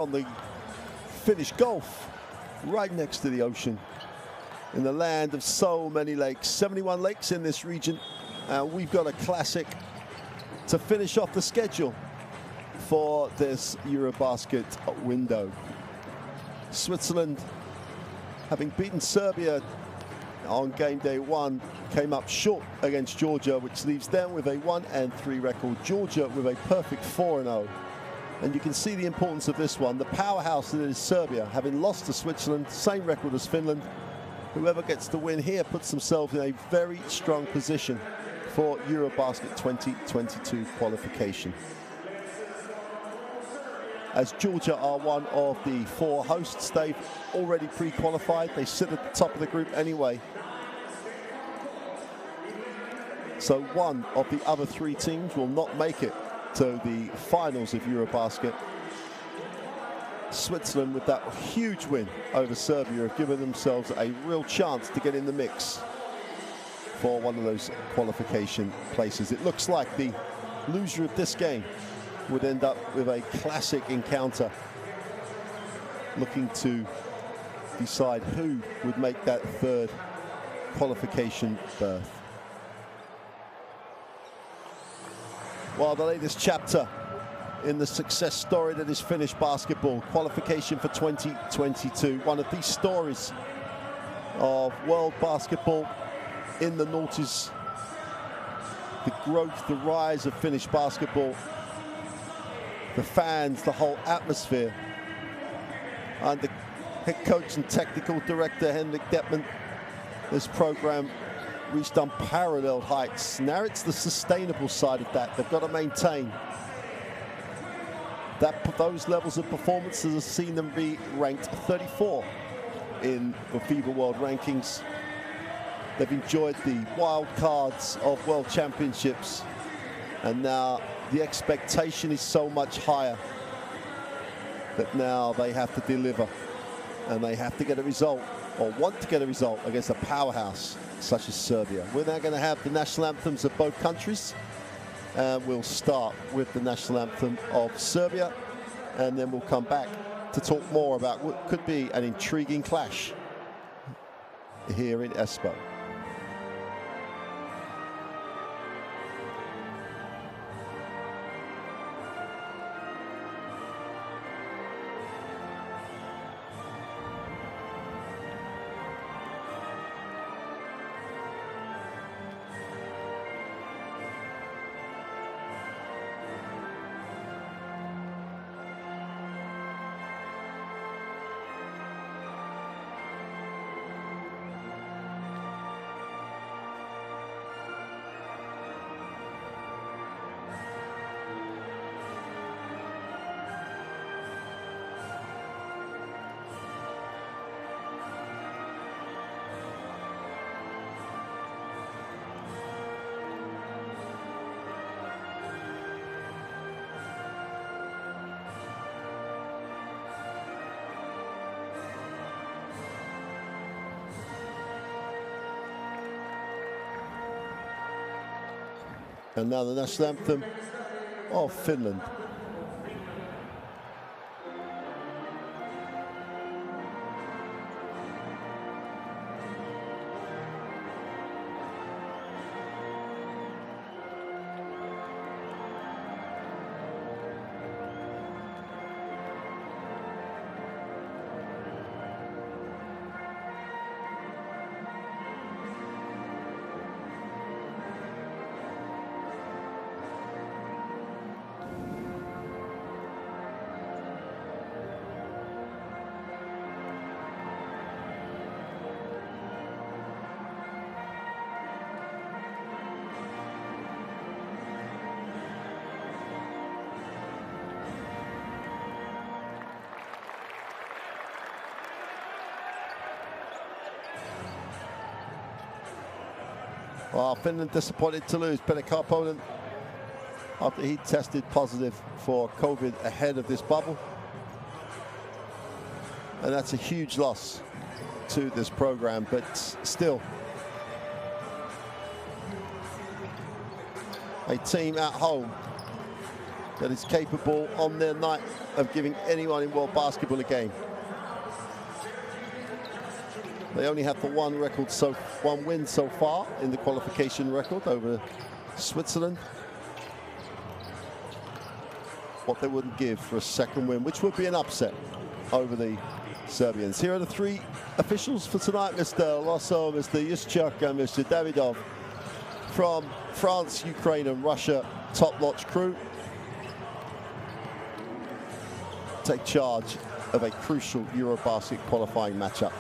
on the Finnish Gulf, right next to the ocean, in the land of so many lakes. 71 lakes in this region, and we've got a classic to finish off the schedule for this Eurobasket window. Switzerland, having beaten Serbia on game day 1, came up short against Georgia, which leaves them with a 1-3 record. Georgia with a perfect 4-0. And you can see the importance of this one. The powerhouse that is Serbia, having lost to Switzerland, same record as Finland. Whoever gets the win here puts themselves in a very strong position for Eurobasket 2022 qualification. As Georgia are one of the 4 hosts, they've already pre-qualified. They sit at the top of the group anyway. So one of the other 3 teams will not make it to the finals of Eurobasket. Switzerland, with that huge win over Serbia, have given themselves a real chance to get in the mix for one of those qualification places. It looks like the loser of this game would end up with a classic encounter, looking to decide who would make that 3rd qualification berth. Well, the latest chapter in the success story that is Finnish basketball, qualification for 2022. One of these stories of world basketball in the noughties. The growth, the rise of Finnish basketball, the fans, the whole atmosphere. And the head coach and technical director, Henrik Dettman, this program reached unparalleled heights. Now it's the sustainable side of that. They've got to maintain that. Those levels of performances have seen them be ranked 34 in the FIBA World Rankings. They've enjoyed the wild cards of World Championships, and now the expectation is so much higher that now they have to deliver, and they have to get a result, or want to get a result, against a powerhouse such as Serbia. We're now going to have the national anthems of both countries, and we'll start with the national anthem of Serbia, and then we'll come back to talk more about what could be an intriguing clash here in Espoo. And now the national anthem of Finland. Well, Finland disappointed to lose Pekka Karponen after he tested positive for COVID ahead of this bubble. And that's a huge loss to this program, but still a team at home that is capable on their night of giving anyone in world basketball a game. They only have the one win so far in the qualification record over Switzerland. What they wouldn't give for a second win, which would be an upset over the Serbians. Here are the three officials for tonight: Mr. Losso, Mr. Juszczyk, and Mr. Davidov from France, Ukraine, and Russia. Top-notch crew take charge of a crucial Eurobasket qualifying matchup.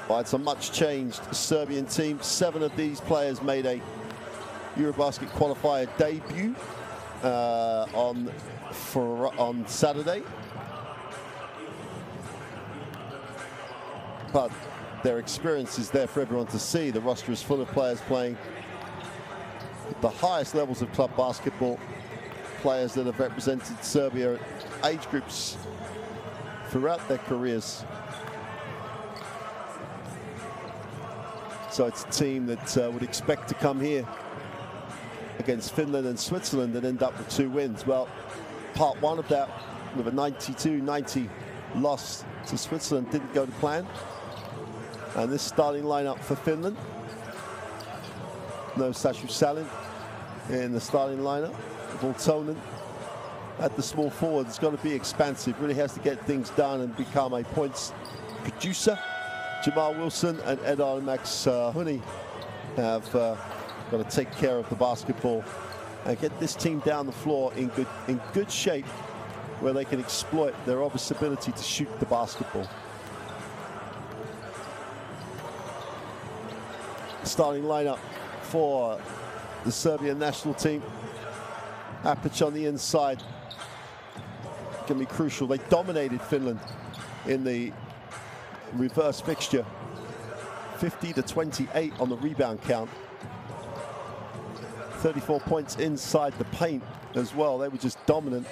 Well, it's a much-changed Serbian team. 7 of these players made a Eurobasket qualifier debut on Saturday. But their experience is there for everyone to see. The roster is full of players playing at the highest levels of club basketball, players that have represented Serbia at age groups throughout their careers. So it's a team that would expect to come here against Finland and Switzerland and end up with 2 wins. Well, part one of that, with a 92-90 loss to Switzerland, didn't go to plan. And this starting lineup for Finland: no Sashu Salin in the starting lineup. Voltonen at the small forward. It's got to be expansive, really has to get things done and become a points producer. Jamal Wilson and Edar Max Huni have got to take care of the basketball and get this team down the floor in good shape, where they can exploit their obvious ability to shoot the basketball. Starting lineup for the Serbian national team: Apic on the inside can be crucial. They dominated Finland in the reverse fixture, 50-28 on the rebound count, 34 points inside the paint as well. They were just dominant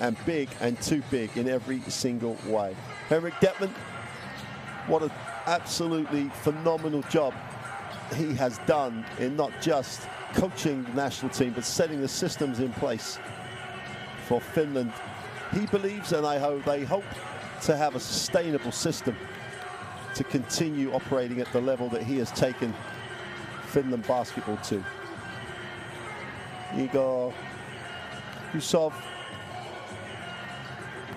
and big, and too big in every single way. Henrik Detman, what an absolutely phenomenal job he has done in not just coaching the national team, but setting the systems in place for Finland. He believes, and they hope to have a sustainable system to continue operating at the level that he has taken Finland basketball to. Igor Husov,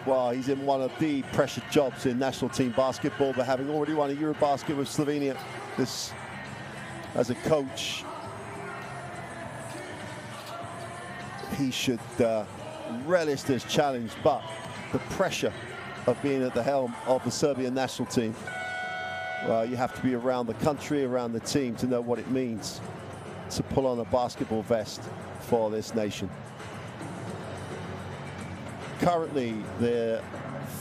well, he's in one of the pressured jobs in national team basketball, but having already won a Eurobasket with Slovenia, this, as a coach, he should relish this challenge. But the pressure of being at the helm of the Serbian national team, well, you have to be around the country, around the team, to know what it means to pull on a basketball vest for this nation. Currently, they're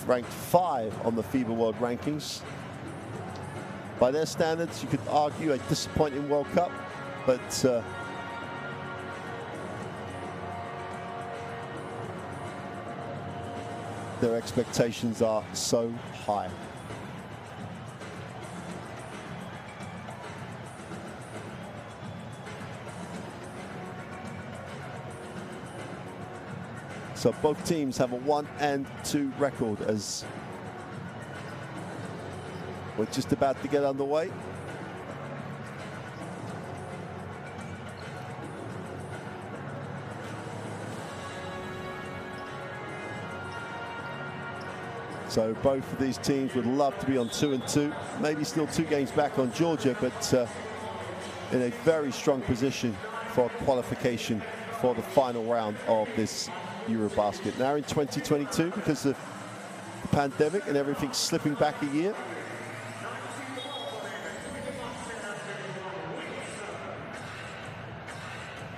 ranked 5 on the FIBA World Rankings. By their standards, you could argue a disappointing World Cup, but their expectations are so high. So both teams have a 1-2 record as we're just about to get underway. So both of these teams would love to be on 2-2, maybe still 2 games back on Georgia, but in a very strong position for qualification for the final round of this Eurobasket. Now in 2022, because of the pandemic and everything slipping back a year,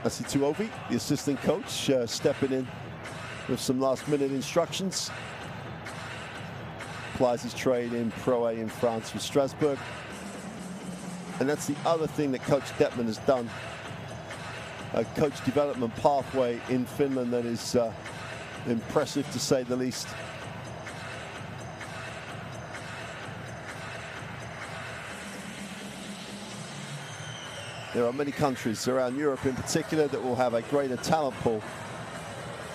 Asi Tuovi, the assistant coach, stepping in with some last-minute instructions. Applies his trade in Pro A in France with Strasbourg. And that's the other thing that Coach Detman has done. A coach development pathway in Finland that is impressive, to say the least. There are many countries around Europe in particular that will have a greater talent pool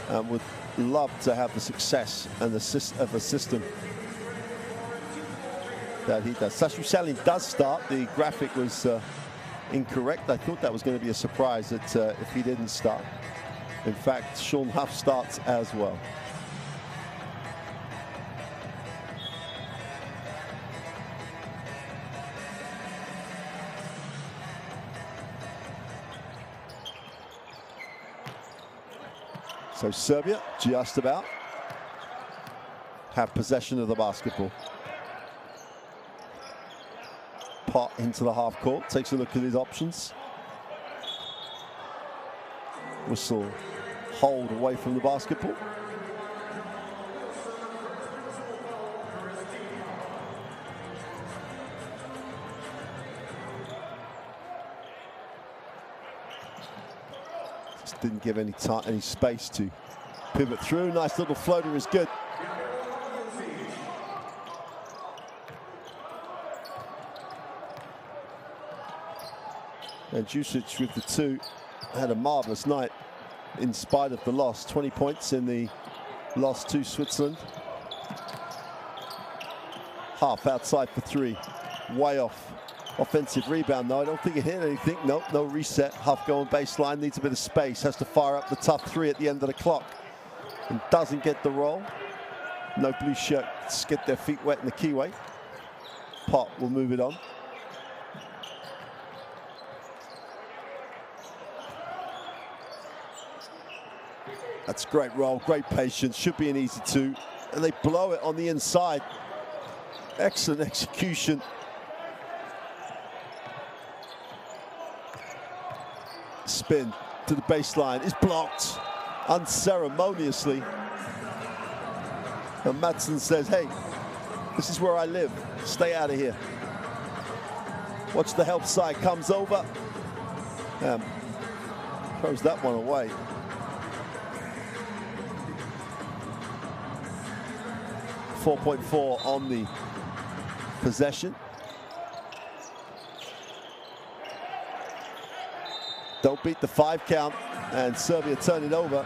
and would love to have the success and the system that he does. Sashu does start. The graphic was incorrect. I thought that was going to be a surprise that if he didn't start. In fact, Sean Huff starts as well. So Serbia just about have possession of the basketball. Pot into the half court, takes a look at his options. Whistle, hold away from the basketball. Just didn't give any space to pivot through. Nice little floater is good. And Jusic with the two had a marvelous night in spite of the loss. 20 points in the loss to Switzerland. Half outside for three. Way off. Offensive rebound though. I don't think it hit anything. Nope, no reset. Huff going baseline. Needs a bit of space. Has to fire up the tough three at the end of the clock. And doesn't get the roll. No blue shirts get their feet wet in the keyway. Pot will move it on. That's great roll, great patience, should be an easy two. And they blow it on the inside. Excellent execution. Spin to the baseline is blocked unceremoniously. And Madsen says, hey, this is where I live. Stay out of here. Watch the help side, comes over. Throws that one away. .4 on the possession. Don't beat the 5 count, and Serbia turn it over.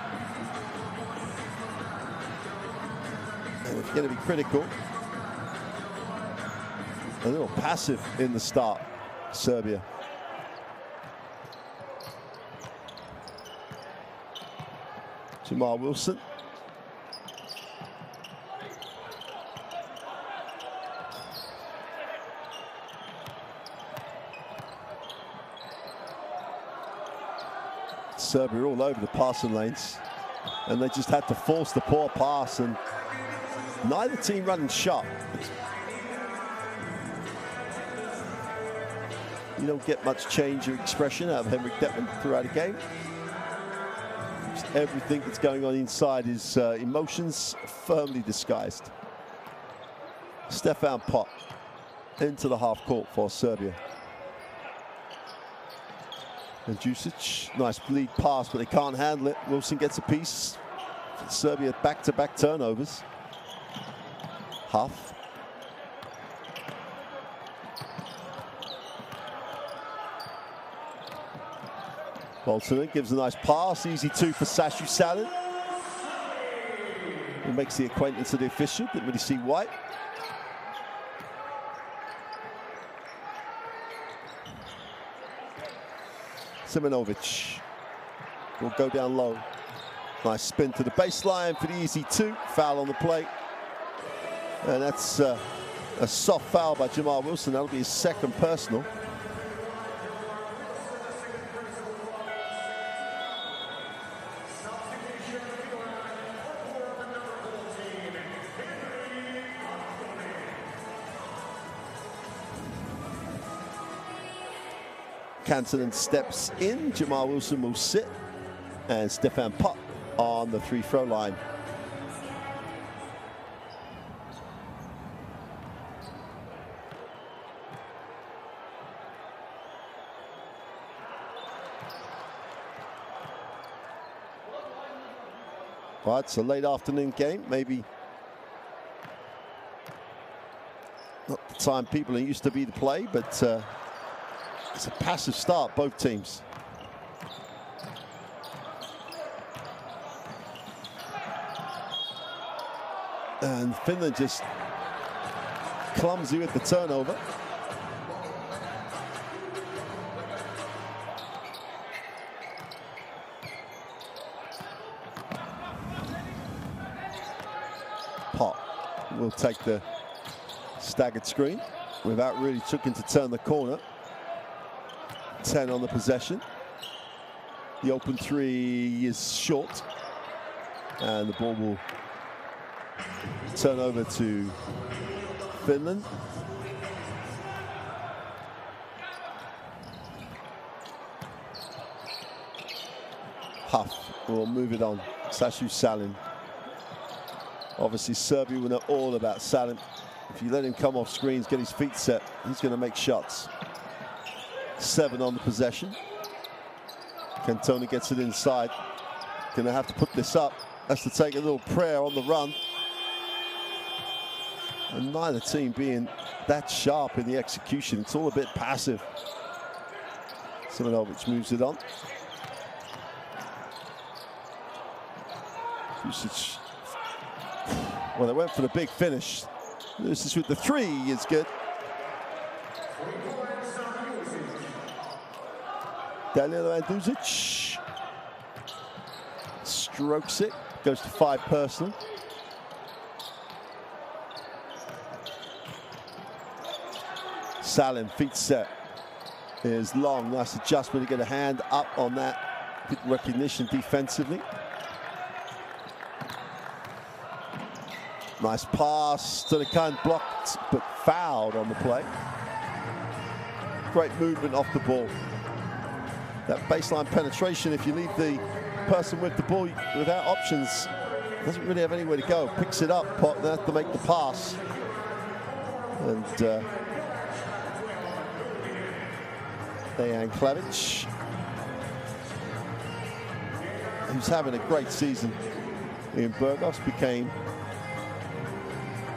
And it's going to be critical. A little passive in the start, Serbia. Jamal Wilson. Serbia all over the passing lanes, and they just had to force the poor pass, and neither team running sharp. You don't get much change or expression out of Henrik Detman throughout a game. Just everything that's going on inside is emotions firmly disguised. Stefan Pot into the half court for Serbia. And Jusic, nice lead pass, but they can't handle it. Wilson gets a piece. Serbia back-to-back turnovers. Huff. Bolton gives a nice pass. Easy two for Sashu Salin. He makes the acquaintance of the official. Didn't really see white. Simonovic will go down low. Nice spin to the baseline for the easy two. Foul on the play. And that's a soft foul by Jamal Wilson. That'll be his second personal. Kansanen steps in, Jamal Wilson will sit, and Stefan Pot on the free throw line. Well, it's a late afternoon game, maybe not the time people are used to be to play, but It's a passive start, both teams. And Finland just clumsy with the turnover. Pot will take the staggered screen without really looking to turn the corner. 10 on the possession. The open three is short, and the ball will turn over to Finland. Huff will move it on. Sashu Salin. Obviously, Serbia will know all about Salin. If you let him come off screens, get his feet set, he's going to make shots. 7 on the possession. Cantona gets it inside. Going to have to put this up. Has to take a little prayer on the run. And neither team being that sharp in the execution. It's all a bit passive. Simonovic moves it on. Vucic. Well, they went for the big finish. This is with the three is good. Danilo Anduzic strokes it, goes to 5 personal. Salin, feet set, is long, nice adjustment to get a hand up on that. Good recognition defensively. Nice pass to the kind, blocked but fouled on the play. Great movement off the ball. That baseline penetration, if you leave the person with the ball without options, doesn't really have anywhere to go. Picks it up, Pot, they have to make the pass. And Dejan Klavic, who's having a great season in Burgos, became,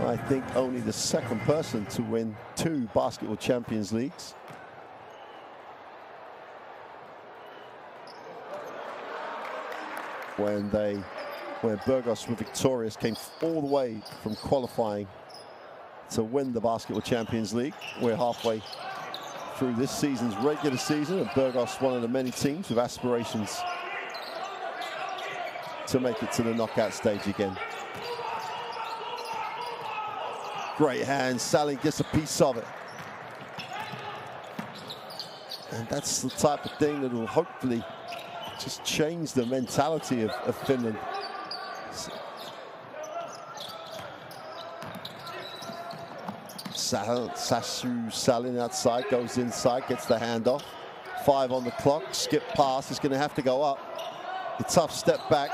I think, only the 2nd person to win 2 Basketball Champions Leagues. When Burgos were victorious, came all the way from qualifying to win the Basketball Champions League. We're halfway through this season's regular season, and Burgos, one of the many teams with aspirations to make it to the knockout stage again. Great hand, Salin gets a piece of it. And that's the type of thing that will hopefully just change the mentality of Finland. Sashu Salin outside, goes inside, gets the handoff. 5 on the clock, skip pass is going to have to go up. A tough step back.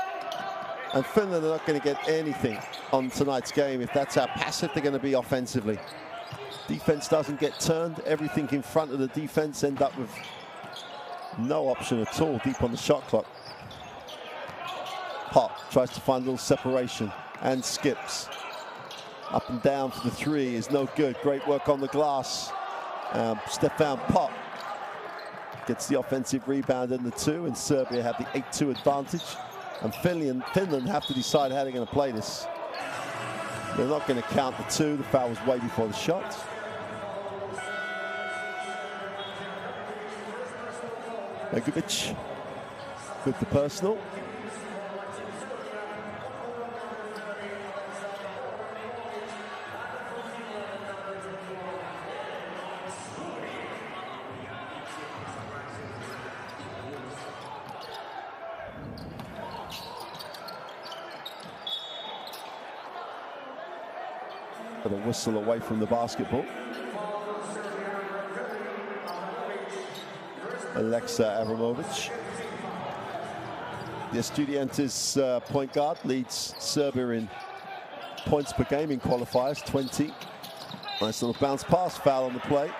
And Finland are not going to get anything on tonight's game if that's how passive they're going to be offensively. Defense doesn't get turned. Everything in front of the defense end up with no option at all deep on the shot clock. Pot tries to find a little separation and skips. Up and down for the 3 is no good. Great work on the glass. Stefan Pot gets the offensive rebound in the 2, and Serbia have the 8-2 advantage. And Finland have to decide how they're going to play this. They're not going to count the 2. The foul was way before the shot. Begovic with the personal. With a whistle away from the basketball. Alexa Avramovic. The Estudiantes point guard leads Serbia in points per game in qualifiers, 20. Nice little bounce pass, foul on the play.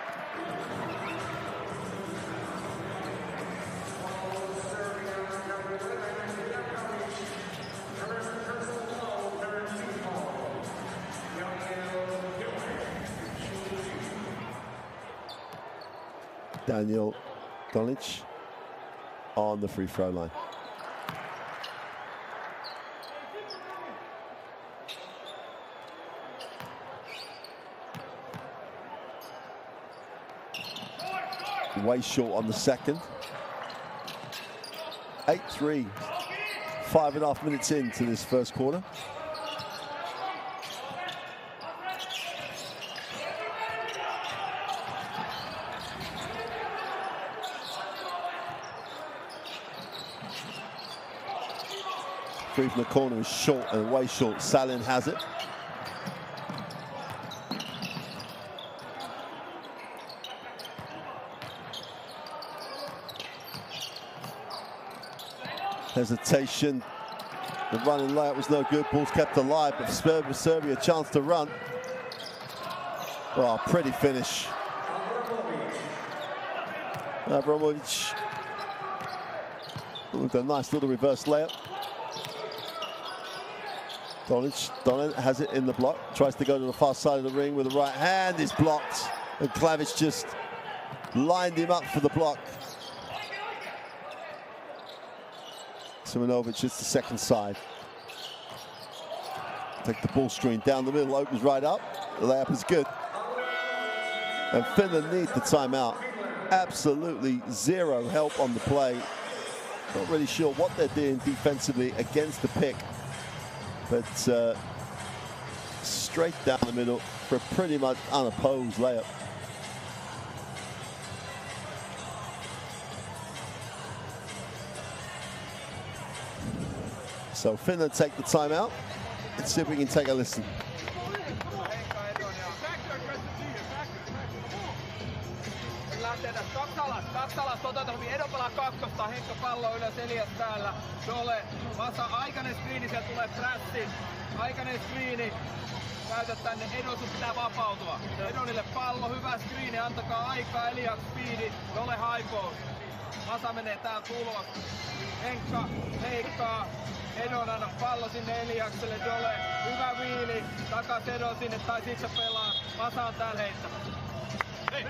Daniel Donic on the free throw line. Way short on the second. 8-3. 5.5 minutes into this first quarter. Three from the corner is short and way short. Salin has it. Hesitation. The running layup was no good. Ball's kept alive, but Serbia a chance to run. Oh, pretty finish. Avramovic with a nice little reverse layup. Donic has it in the block. Tries to go to the far side of the ring with the right hand. Is blocked. And Klavic just lined him up for the block. Simanovic is the second side. Take the ball screen down the middle, opens right up. The layup is good. And Finland need the timeout. Absolutely zero help on the play. Not really sure what they're doing defensively against the pick. But straight down the middle for a pretty much unopposed layup. So Finland take the timeout. Let's see if we can take a listen. Kaksi alas, otetaan hyvin. Edo pelaa kakkosta, Henkka pallo ylös, Elias täällä. Dole, Masa, aikainen screeni, sieltä tulee prässi. Aikainen screeni. Käytä tänne, Edo, sun pitää vapautua. Edonille pallo, hyvä screeni, antakaa aikaa, Elias speedi, Dole high post. Masa menee täältä ulos. Henkka heikkaa. Edon anna pallo sinne Eliakselle, Dole, hyvä viili. Takas Edo sinne, tai sit se pelaa. Masa on täällä heittämässä. Hei!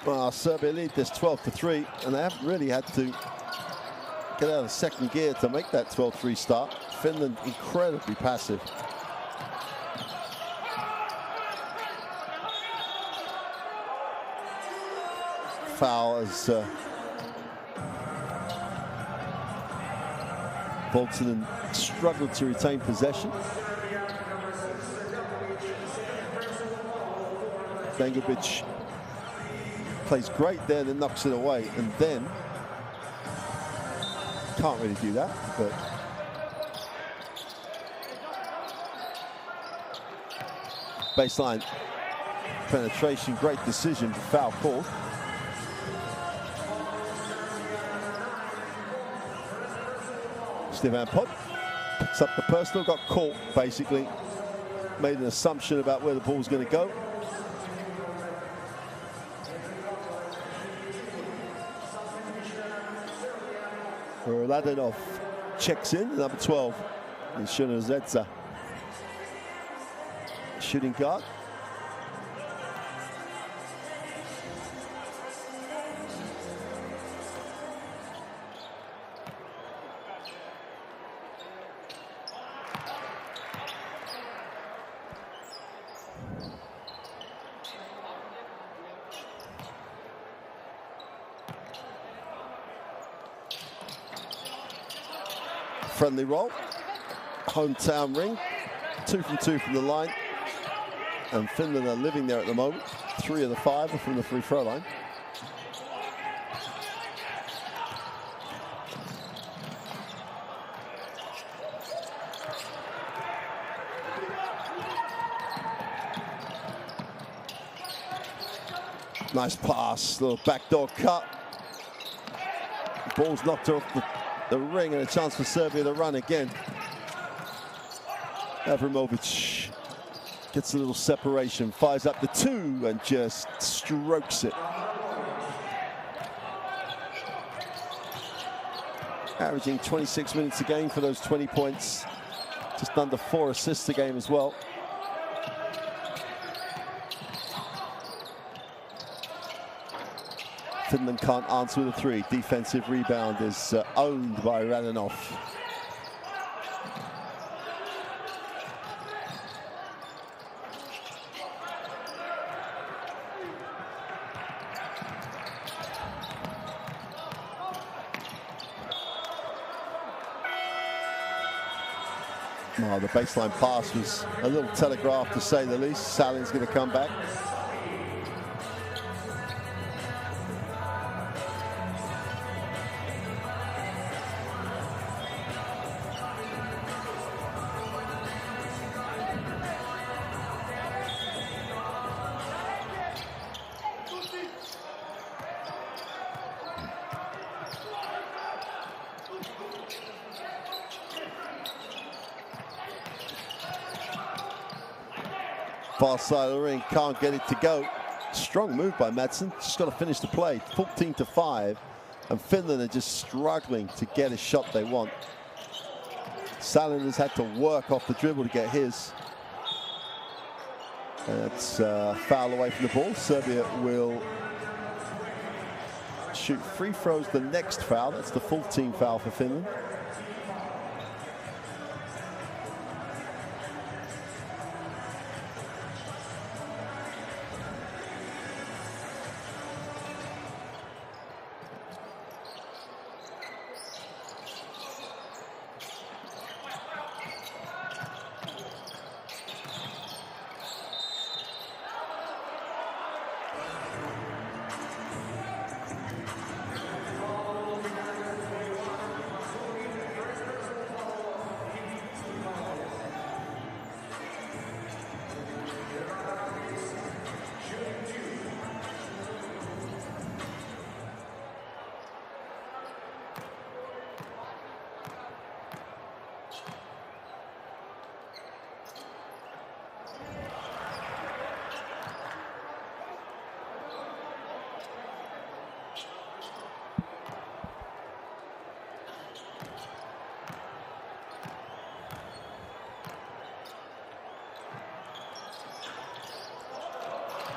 Well, Serbia lead this 12-3, and they haven't really had to get out of second gear to make that 12-3 start. Finland incredibly passive. Foul as Bolton struggled to retain possession. Bengovic plays great there, then knocks it away, and then can't really do that, but baseline penetration, great decision, foul call. Stevan Pop picks up the personal, got caught basically, made an assumption about where the ball's going to go. Ladanov checks in, number 12 is Shunozedza. Shooting guard. Friendly roll, hometown ring, 2 from 2 from the line, and Finland are living there at the moment. 3 of the 5 are from the free throw line. Nice pass, little backdoor cut. Ball's knocked off the ring, and a chance for Serbia to run again. Avramovic gets a little separation, fires up the 2 and just strokes it. Averaging 26 minutes a game for those 20 points. Just under 4 assists a game as well. Finland can't answer with a 3. Defensive rebound is owned by Radonov. Oh, the baseline pass was a little telegraphed, to say the least. Salin's going to come back. Far side of the ring, can't get it to go. Strong move by Madsen, just got to finish the play. 14-5, and Finland are just struggling to get a shot they want. Salin has had to work off the dribble to get his. And that's foul away from the ball. Serbia will shoot free throws the next foul. That's the full team foul for Finland.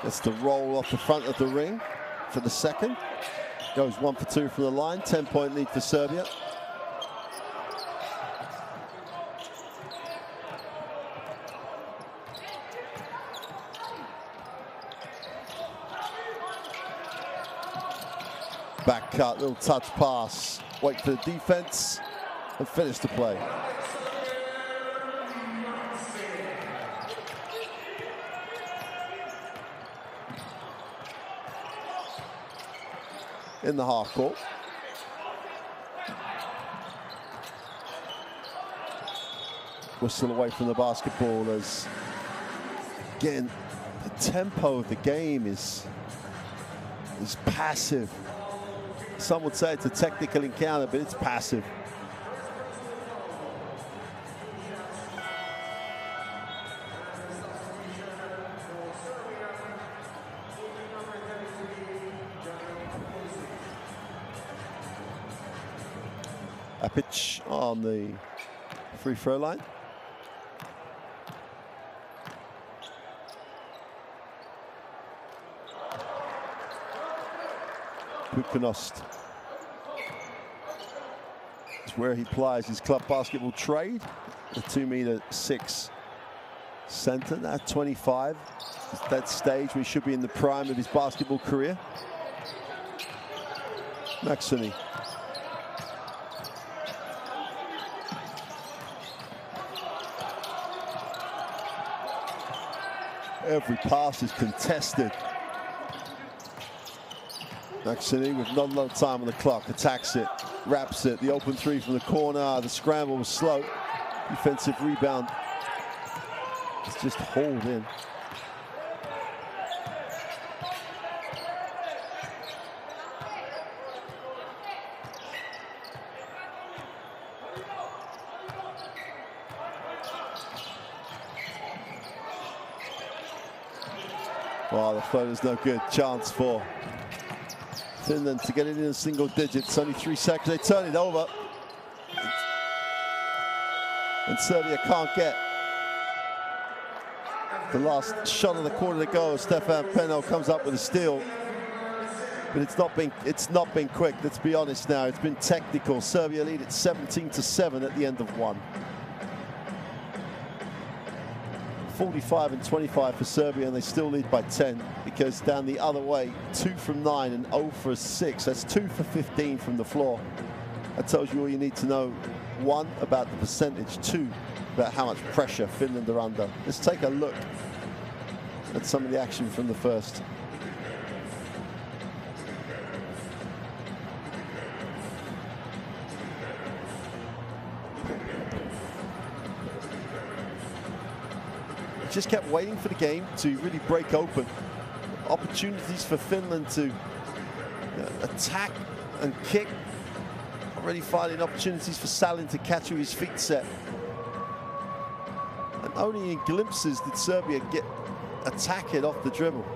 That's the roll off the front of the ring for the second. Goes 1 for 2 from the line. 10-point lead for Serbia. Back cut, little touch pass. Wait for the defense and finish the play. In the half court. Whistle away from the basketball as, again, the tempo of the game is passive. Some would say it's a technical encounter, but it's passive. A pitch on the free throw line. Pukanost. It's where he plies his club basketball trade. The 2'6" center, now 25. It's that stage where he should be in the prime of his basketball career. Maxoni. Every pass is contested. Maxoni with not a lot of time on the clock, attacks it, wraps it, the open 3 from the corner, the scramble was slow. Defensive rebound. It's just hauled in. Well, the floater's no good. Chance for Finland to get it in the single digits. Only 3 seconds. They turn it over. And Serbia can't get the last shot of the quarter to go. Stefan Penno comes up with a steal. But it's not been quick, let's be honest now. It's been technical. Serbia lead at 17-7 at the end of one. 45 and 25 for Serbia, and they still lead by 10 because down the other way, 2 from 9 and 0 for 6. That's 2 for 15 from the floor. That tells you all you need to know. 1, about the percentage. 2, about how much pressure Finland are under. Let's take a look at some of the action from the first. Just kept waiting for the game to really break open. Opportunities for Finland to attack and kick. Already finding opportunities for Salin to catch with his feet set. And only in glimpses did Serbia get attack it off the dribble.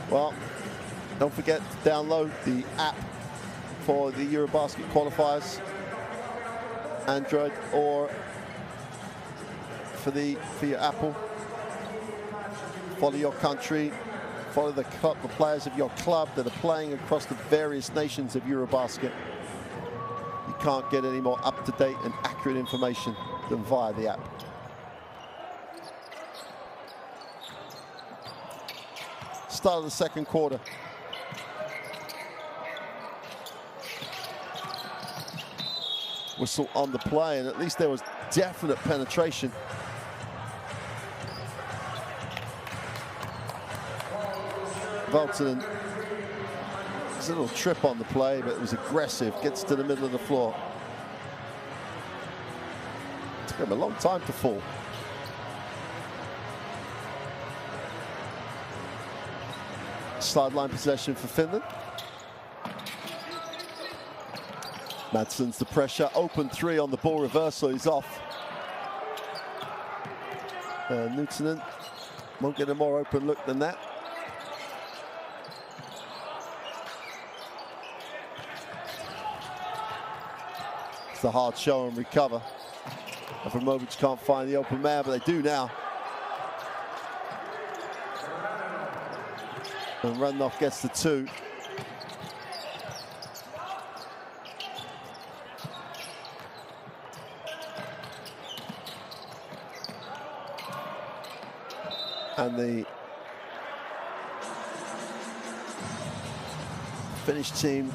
Well, don't forget to download the app for the Eurobasket Qualifiers, Android or for your Apple. Follow your country, follow the players of your club that are playing across the various nations of Eurobasket. You can't get any more up-to-date and accurate information than via the app. Start of the second quarter. Whistle on the play, and at least there was definite penetration. Valtonen, there's a little trip on the play, but it was aggressive. Gets to the middle of the floor. It took him a long time to fall. Sideline possession for Finland. Madsen's the pressure. Open 3 on the ball reversal. He's off. Nuutinen won't get a more open look than that. It's a hard show and recover. Avramovic can't find the open man, but they do now. And Radnov gets the 2. And the Finnish team,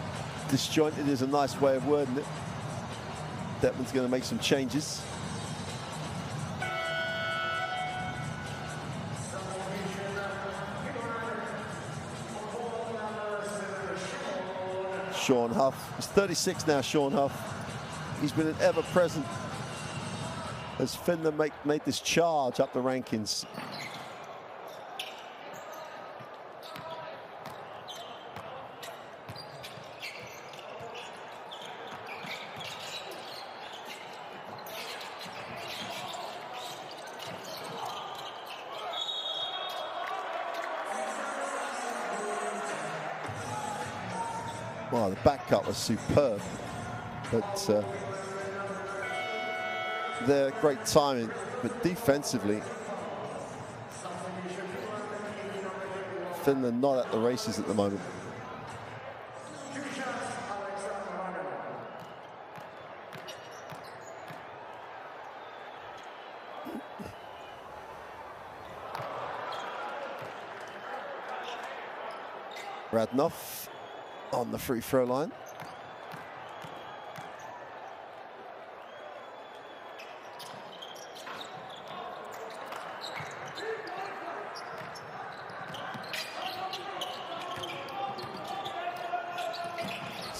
disjointed is a nice way of wording it. Detman's going to make some changes. Sean Huff. He's 36 now, Sean Huff. He's been an ever-present as Finland made this charge up the rankings. Wow, the back cut was superb, but they're great timing, but defensively, Finland not at the races at the moment. Radnov on the free throw line.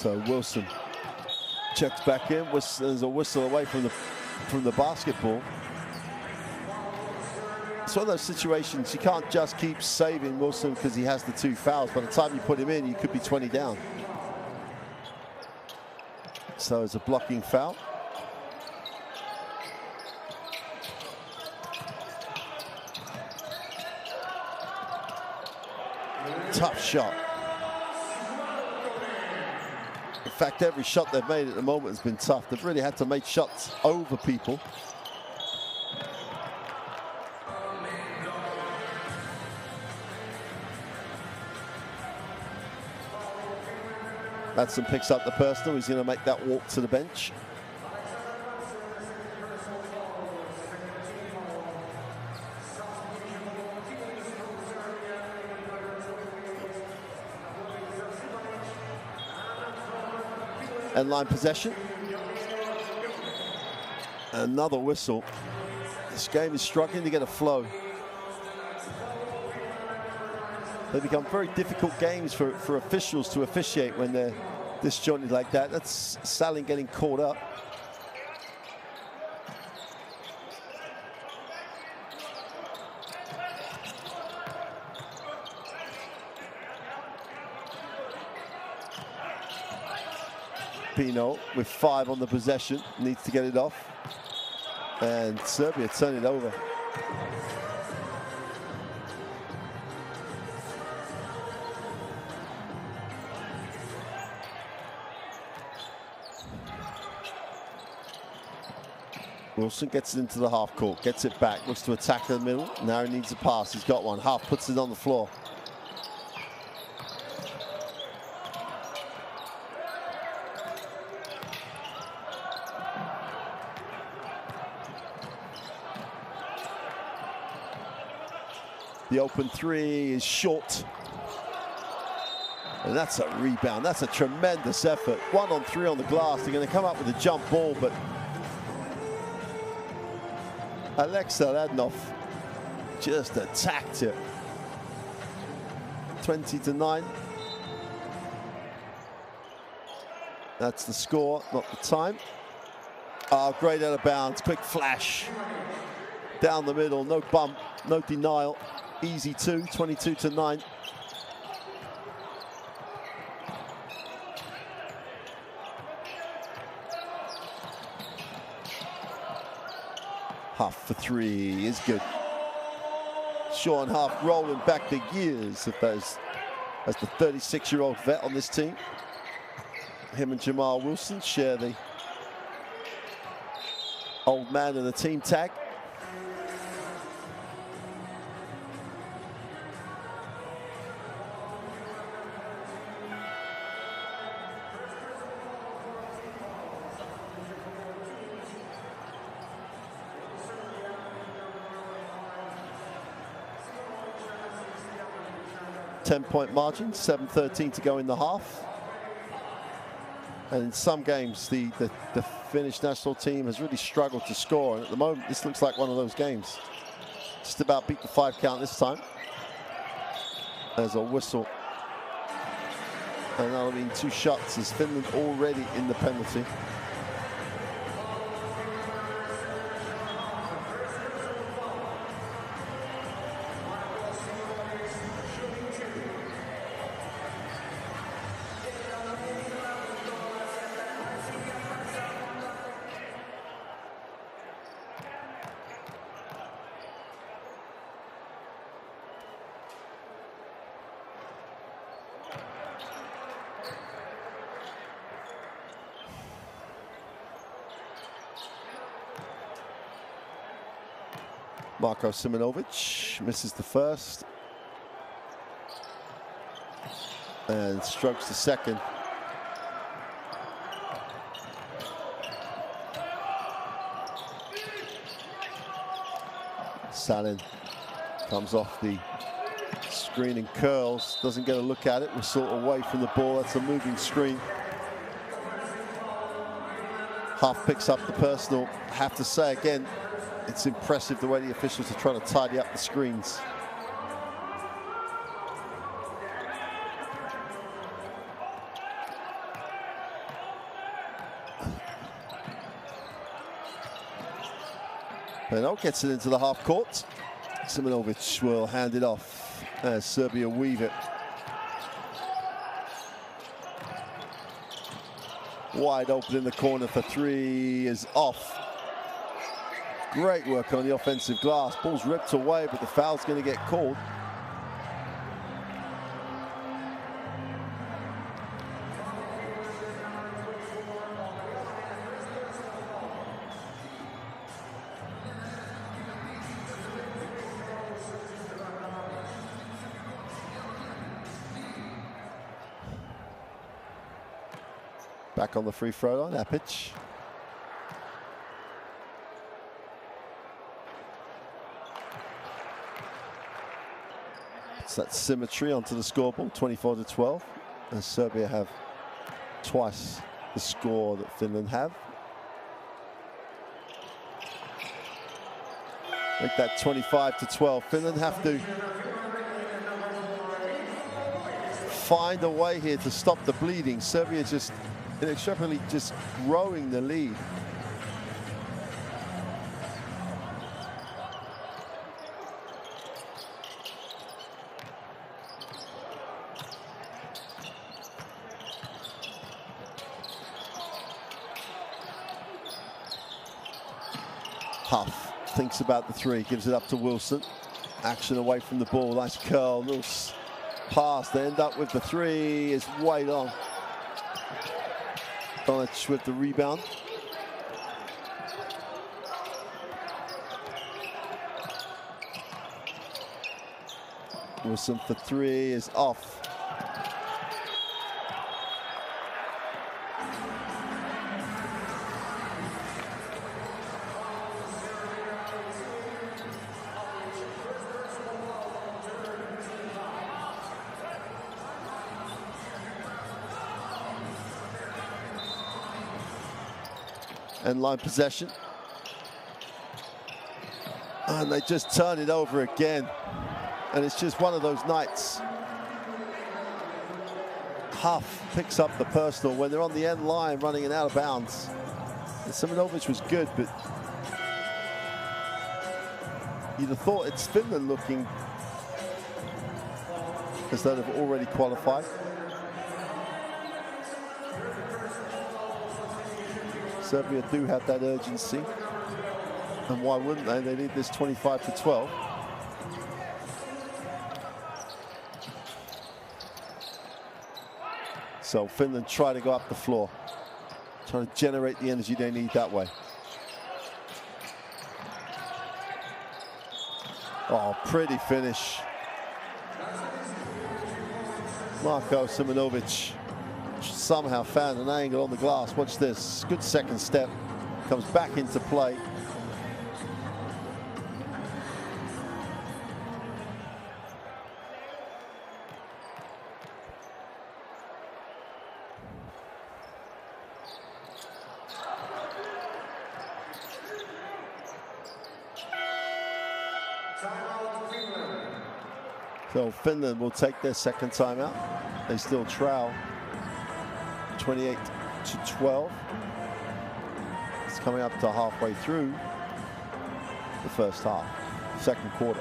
So Wilson checks back in. There's a whistle away from the basketball. It's one of those situations you can't just keep saving Wilson because he has the 2 fouls. By the time you put him in, you could be 20 down. So it's a blocking foul. Tough shot. In fact, every shot they've made at the moment has been tough. They've really had to make shots over people. Madsen picks up the personal. He's going to make that walk to the bench. End line possession. Another whistle. This game is struggling to get a flow. They become very difficult games for officials to officiate when they're disjointed like that. That's Salin getting caught up. Pino with 5 on the possession, needs to get it off. And Serbia turn it over. Wilson gets it into the half court, gets it back, looks to attack in the middle. Now he needs a pass. He's got one. Half puts it on the floor. The open 3 is short. And that's a rebound. That's a tremendous effort. 1 on 3 on the glass. They're going to come up with a jump ball, but Alexa Ladnov just attacked it. 20-9. That's the score, not the time. Oh, great out of bounds. Quick flash. Down the middle. No bump. No denial. Easy 2. 22-9. Half for 3 is good. Sean Half rolling back the years as the 36-year-old vet on this team. Him and Jamal Wilson share the old man and the team tag. Ten-point margin, 7:13 to go in the half. And in some games, the Finnish national team has really struggled to score. And at the moment, this looks like one of those games. Just about beat the 5 count this time. There's a whistle. And that'll mean 2 shots as Finland already in the penalty. Marko Simonovic misses the first and strokes the second. Salin comes off the screen and curls, doesn't get a look at it. We're sort of away from the ball. That's a moving screen. Half picks up the personal. Have to say again, it's impressive the way the officials are trying to tidy up the screens. Penal gets it into the half court. Simonovic will hand it off as Serbia weave it. Wide open in the corner for three is off. Great work on the offensive glass. Ball's ripped away, but the foul's going to get called. Back on the free throw line, Apic. It's that symmetry onto the scoreboard, 24-12. And Serbia have twice the score that Finland have. Make that 25-12. Finland have to find a way here to stop the bleeding. Serbia just inextricably just growing the lead. Huff thinks about the three, gives it up to Wilson. Action away from the ball, nice curl, loose pass. They end up with the three, is way long. Donic with the rebound. Wilson for three is off. And line possession. And they just turn it over again. And it's just one of those nights. Huff picks up the personal when they're on the end line running it out of bounds. And Simonovic was good, but you'd have thought it's Finland looking as though they've already qualified. Serbia do have that urgency, and why wouldn't they? They need this 25-12. So Finland try to go up the floor, trying to generate the energy they need that way. Oh, pretty finish. Marko Simonovic somehow found an angle on the glass. Watch this. Good second step. Comes back into play. So Finland will take their second timeout. They still trail 28-12. It's coming up to halfway through the first half, second quarter.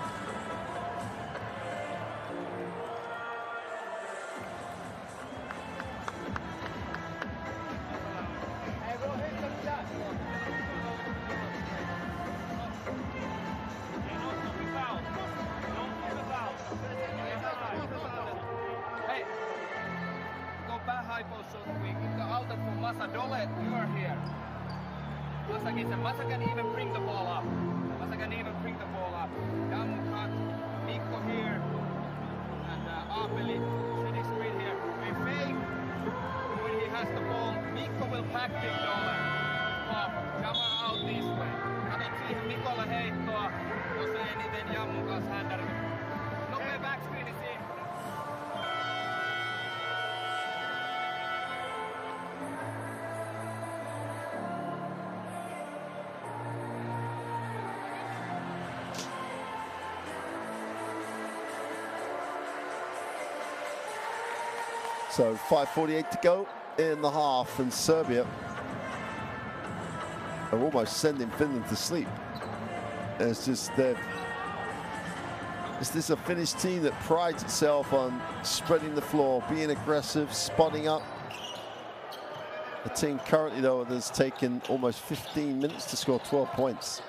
Masa can even bring the ball up. Masa can even bring the ball up. Jan Mikko here, and Aapeli setting screen here. We fake when he has the ball. Mikko will pack him Dole. Jama out this way. Katot siihen Mikolle heittoa. Jos ei, niin teen Jammun kanssa händäri. Nopea backscreeni siihen. So 5:48 to go in the half, and Serbia are almost sending Finland to sleep. It's just that. Is this a Finnish team that prides itself on spreading the floor, being aggressive, spotting up? A team currently, though, that's taken almost 15 minutes to score 12 points.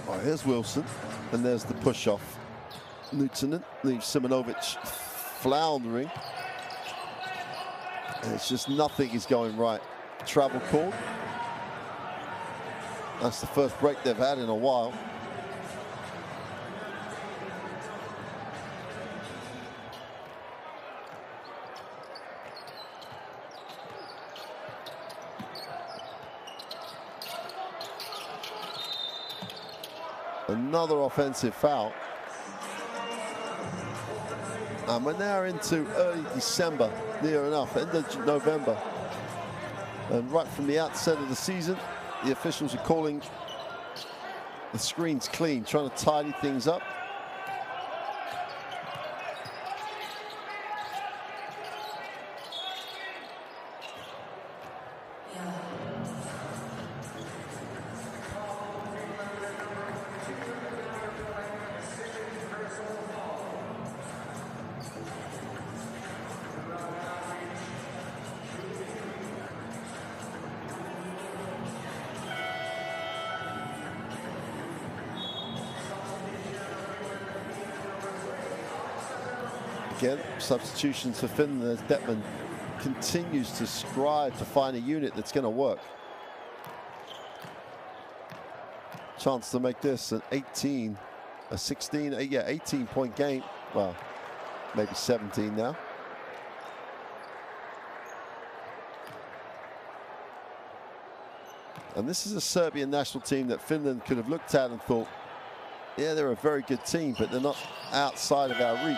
Oh, here's Wilson, and there's the push-off. Lieutenant leaves Simonovic floundering. And it's just nothing is going right. Travel call. That's the first break they've had in a while. Another offensive foul. And we're now into early December, near enough, end of November. And right from the outset of the season, the officials are calling the screens clean, trying to tidy things up. Again, substitutions for Finland as Detman continues to strive to find a unit that's going to work. Chance to make this an 18 point game. Well, maybe 17 now. And this is a Serbian national team that Finland could have looked at and thought, yeah, they're a very good team, but they're not outside of our reach.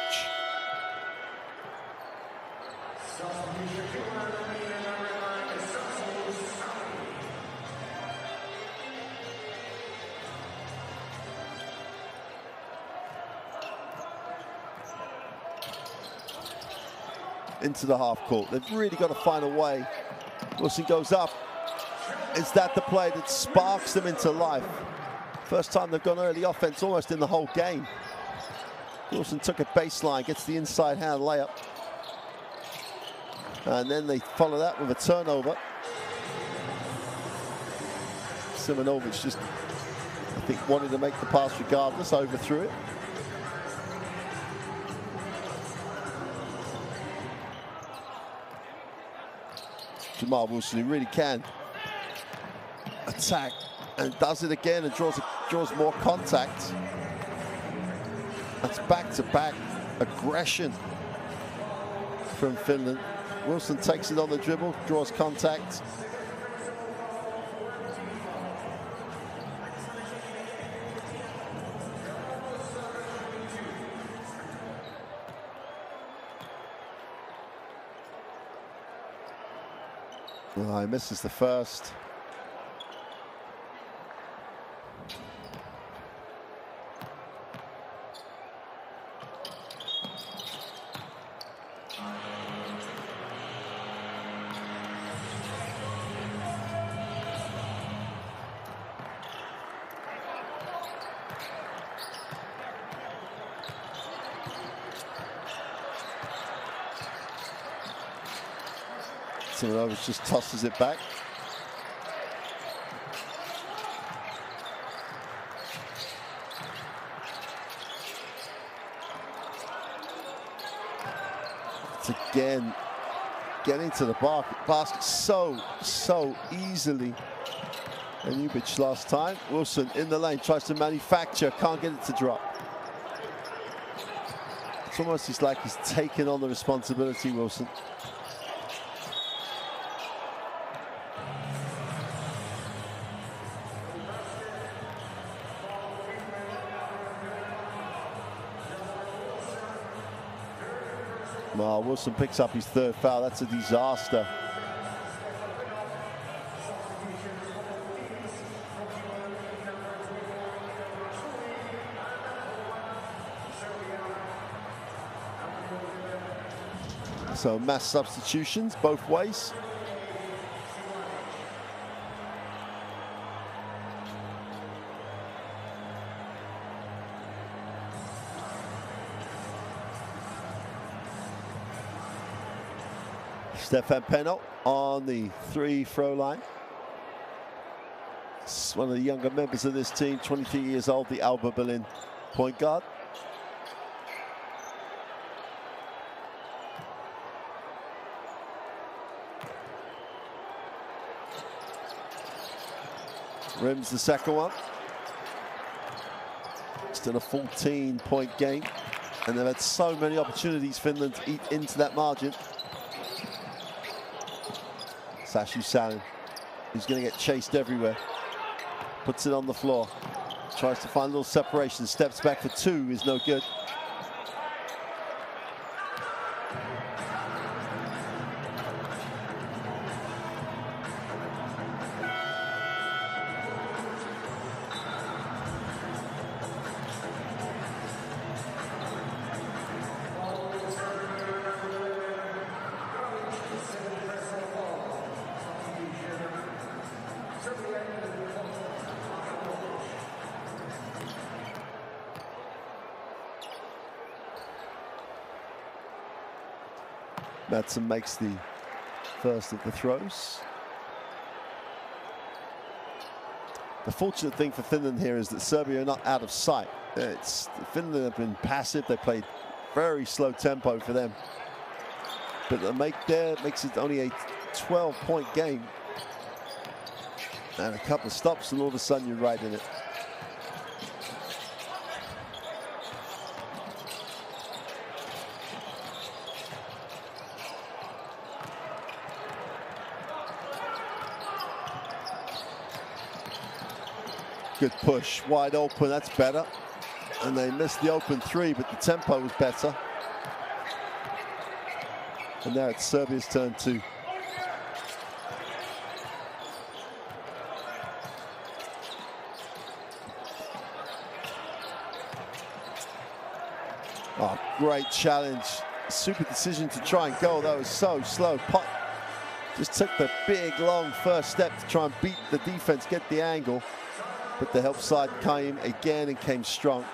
Into the half court. They've really got to find a way. Wilson goes up. Is that the play that sparks them into life? First time they've gone early offense almost in the whole game. Wilson took a baseline, gets the inside hand layup. And then they follow that with a turnover. Simonovic just, I think, wanted to make the pass regardless, overthrew it. Jamal Wilson, who really can attack, and does it again and draws more contact. That's back-to-back aggression from Finland. Wilson takes it on the dribble, draws contact. Oh, he misses the first. Simonovic just tosses it back. It's again getting to the basket so easily. And Ubic last time. Wilson in the lane, tries to manufacture, can't get it to drop. It's almost like he's taken on the responsibility, Wilson. Well, Wilson picks up his third foul. That's a disaster. So mass substitutions both ways. Stefan Penno on the throw line. It's one of the younger members of this team, 23 years old, the Alba Berlin point guard. Rims the second one. Still a 14-point game. And they've had so many opportunities, Finland, to eat into that margin. Sashu Sanin, who's going to get chased everywhere. Puts it on the floor. Tries to find a little separation. Steps back for two is no good. Madsen makes the first of the throws. The fortunate thing for Finland here is that Serbia are not out of sight. Finland have been passive. They played very slow tempo for them. But the make there makes it only a 12-point game. And a couple of stops, and all of a sudden you're right in it. Good push, wide open, that's better. And they missed the open three, but the tempo was better. And now it's Serbia's turn to oh, great challenge. Super decision to try and go. That was so slow. Pot just took the big, long first step to try and beat the defense, get the angle. But the help side came again and came strong.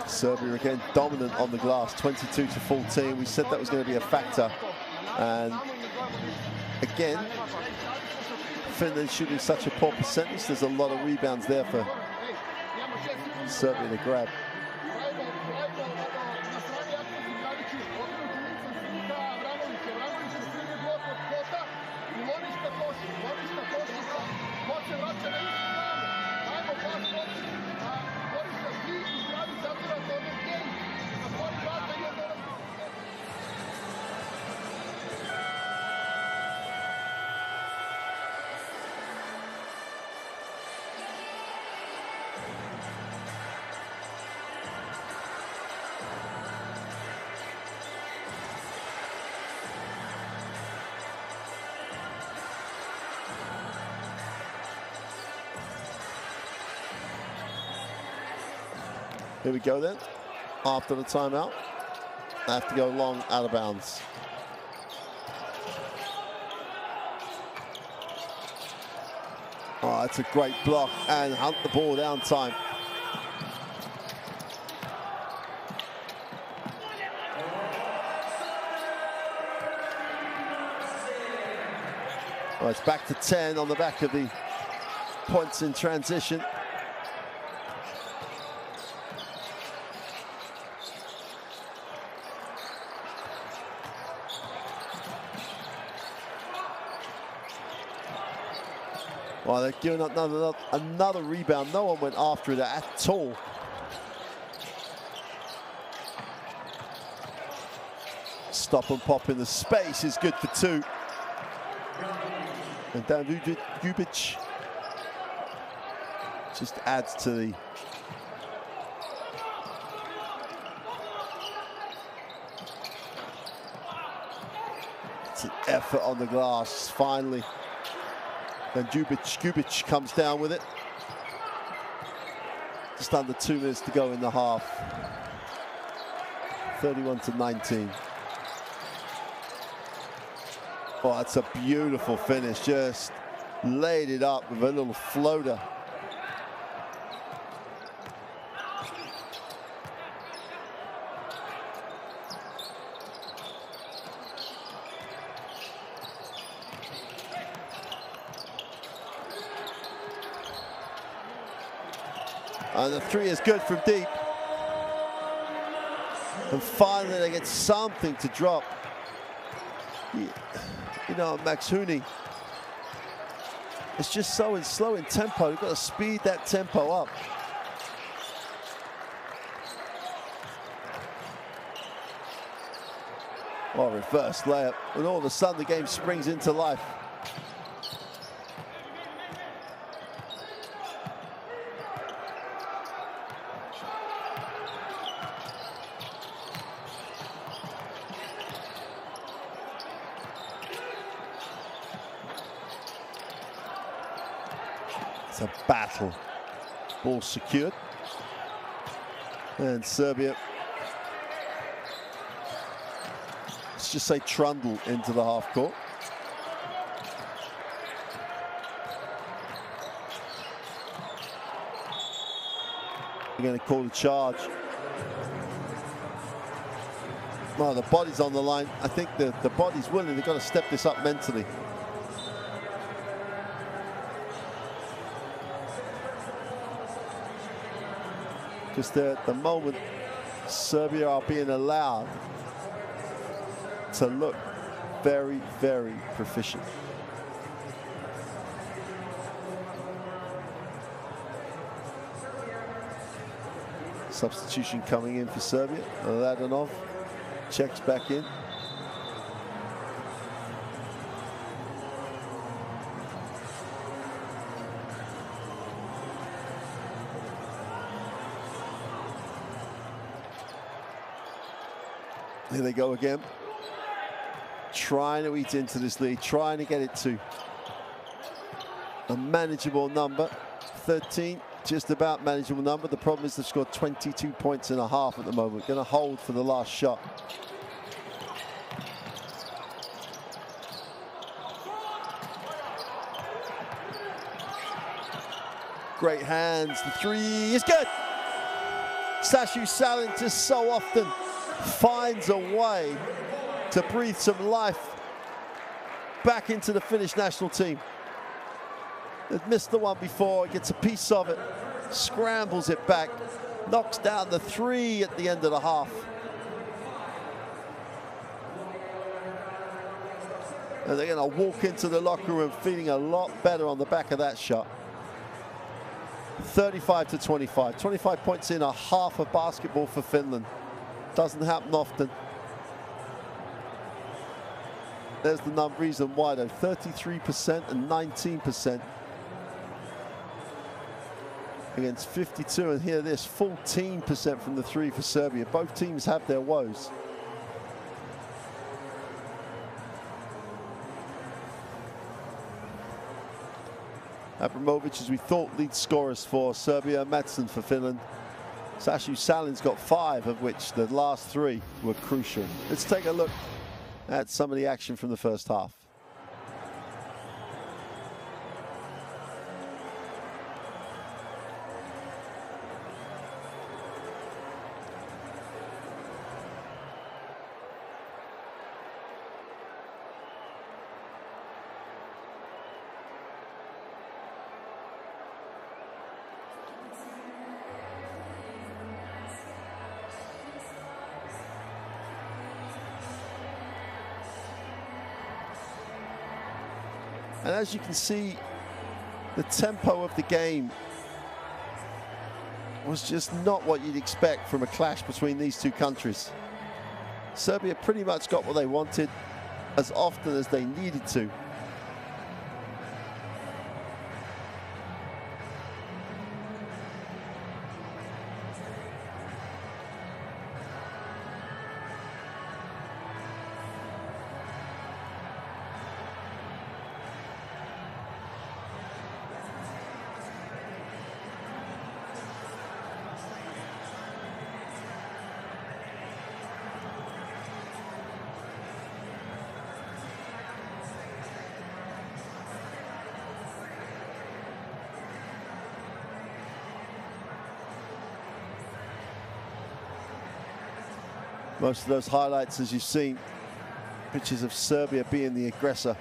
Serbia again dominant on the glass, 22-14. We said that was going to be a factor. And again, Finland shooting such a poor percentage. There's a lot of rebounds there for Serbia to grab. Here we go then, after the timeout. I have to go long out of bounds. Oh, that's a great block and hunt the ball down time. Oh, it's back to 10 on the back of the points in transition. Well, they're giving up another rebound. No one went after it at all. Stop and pop in the space is good for two. And down Ljubic. just adds to the it's an effort on the glass finally. Then Gubic comes down with it. Just under 2 minutes to go in the half. 31-19. Oh, that's a beautiful finish. Just laid it up with a little floater. And the three is good from deep. And finally they get something to drop. You know, Max Hooney, it's just so slow in tempo. You've got to speed that tempo up. Oh, reverse layup. And all of a sudden the game springs into life. It's a battle. Ball secured. And Serbia, let's just say, trundle into the half court. They're going to call the charge. Well, the body's on the line. I think the body's willing. They've got to step this up mentally. Just at the moment, Serbia are being allowed to look very, very proficient. Substitution coming in for Serbia. Ladanov checks back in. Here they go again. Trying to eat into this lead, trying to get it to a manageable number. 13, just about manageable number. The problem is they've scored 22 points and a half at the moment. Going to hold for the last shot. Great hands, the three is good. Sashu Salin just so often finds a way to breathe some life back into the Finnish national team. They've missed the one before, gets a piece of it, scrambles it back, knocks down the three at the end of the half. And they're going to walk into the locker room feeling a lot better on the back of that shot. 35-25, 25 points in a half of basketball for Finland. Doesn't happen often. There's the reason why though, 33% and 19% against 52, and here this 14% from the three for Serbia. Both teams have their woes. Abramovic, as we thought, lead scorers for Serbia. Madsen for Finland. Sashu Salin's got 5, of which the last 3 were crucial. Let's take a look at some of the action from the first half. And as you can see, the tempo of the game was just not what you'd expect from a clash between these two countries. Serbia pretty much got what they wanted as often as they needed to. Most of those highlights, as you've seen, pictures of Serbia being the aggressor.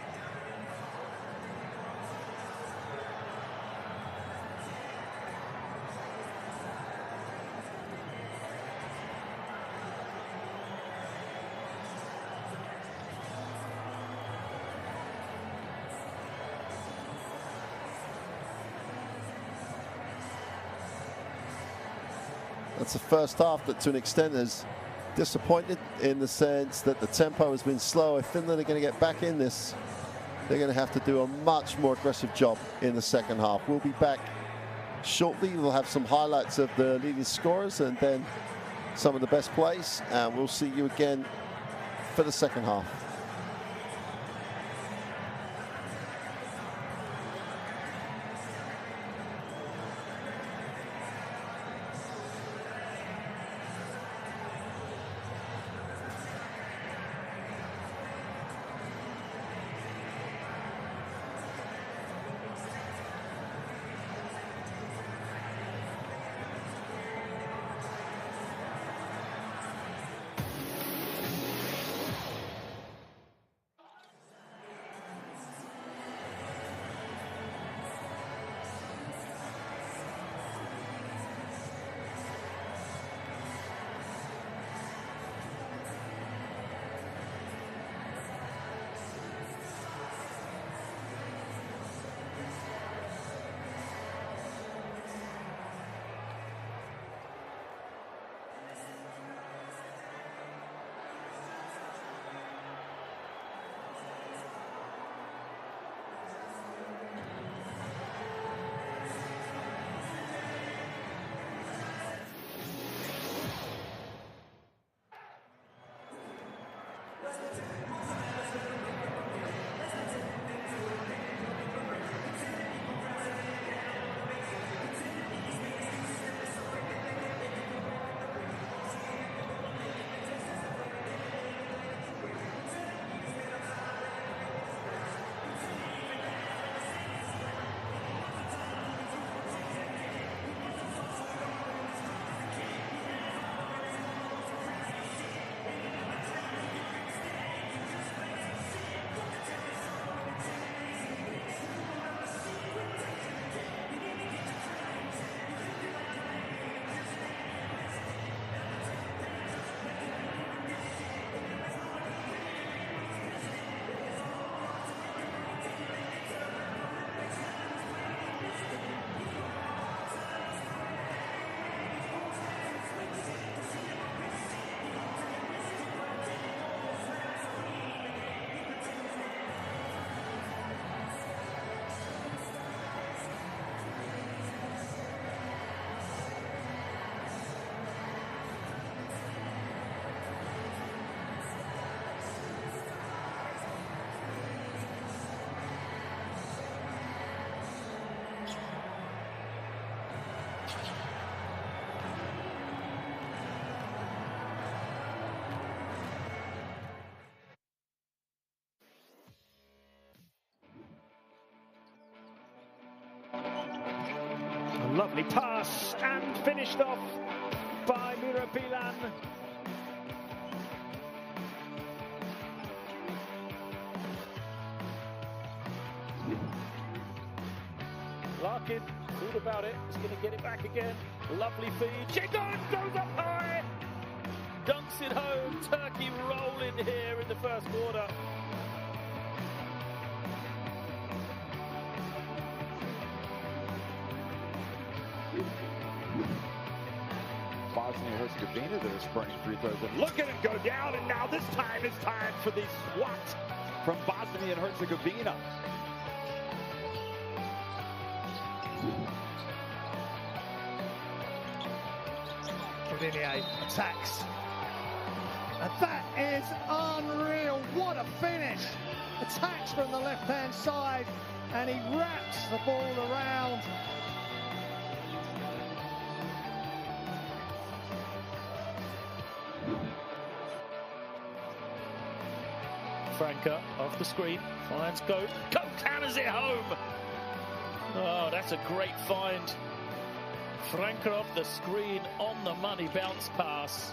That's the first half that, to an extent, has disappointed in the sense that the tempo has been slow. If Finland are going to get back in this, they're going to have to do a much more aggressive job in the second half. We'll be back shortly. We'll have some highlights of the leading scorers and then some of the best plays. And we'll see you again for the second half. A lovely pass and finished off by Mirabilan. Larkin thought about it, he's going to get it back again. Lovely feed, Chigon goes up high, dunks it home. Turkey rolling here in the first quarter. Bosnia-Herzegovina that are spraying free throws. And look at it go down, and now this time is time for the swat from Bosnia and Herzegovina. Cavinier attacks. And that is unreal. What a finish. Attacks from the left-hand side, and he wraps the ball around. Franca off the screen, finds Goat. Goat hammers it home. Oh, that's a great find. Franca off the screen on the money bounce pass.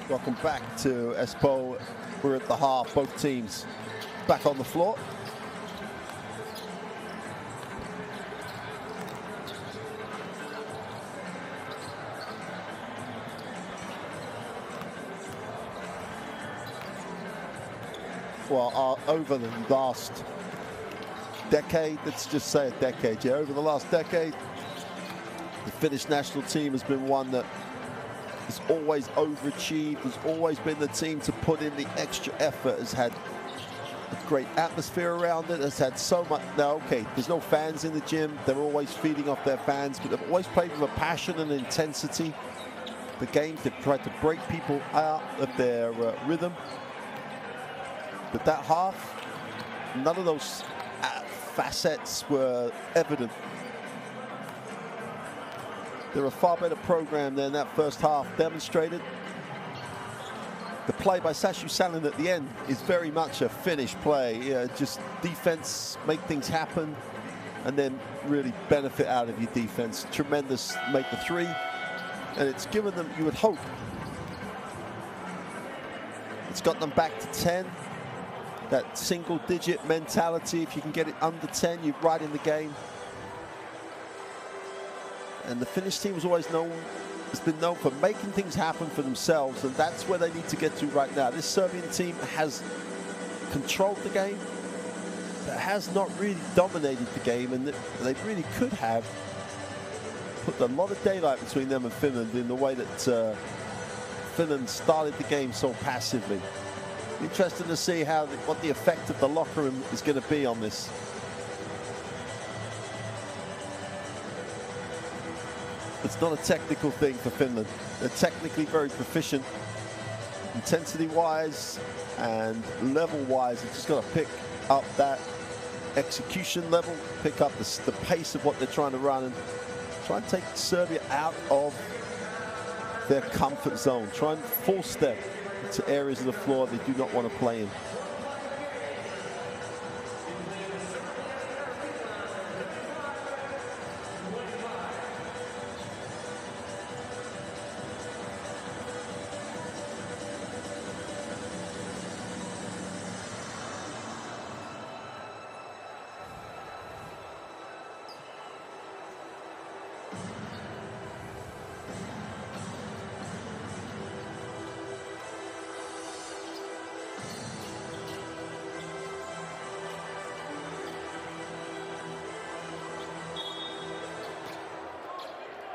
Welcome back to Espoo. We're at the half, both teams back on the floor. Well, over the last decade, let's just say a decade, yeah, over the last decade, the Finnish national team has been one that has always overachieved, has always been the team to put in the extra effort, has had a great atmosphere around it, has had so much. Now, okay, there's no fans in the gym, they're always feeding off their fans, but they've always played with a passion and intensity. The games, they've tried to break people out of their rhythm. But that half, none of those facets were evident. They're a far better program than that first half demonstrated. The play by Sashu Salin at the end is very much a Finnish play. Just defense, make things happen, and then really benefit out of your defense. Tremendous, make the three, and it's given them, you would hope, it's got them back to 10. That single-digit mentality, if you can get it under 10, you're right in the game. And the Finnish team has been known for making things happen for themselves, and that's where they need to get to right now. This Serbian team has controlled the game, but has not really dominated the game, and they really could have put a lot of daylight between them and Finland in the way that Finland started the game so passively. Interesting to see what the effect of the locker room is going to be on this. It's not a technical thing for Finland. They're technically very proficient. Intensity-wise and level-wise, they've just got to pick up that execution level, pick up the pace of what they're trying to run, and try and take Serbia out of their comfort zone. Try and force them to areas of the floor they do not want to play in.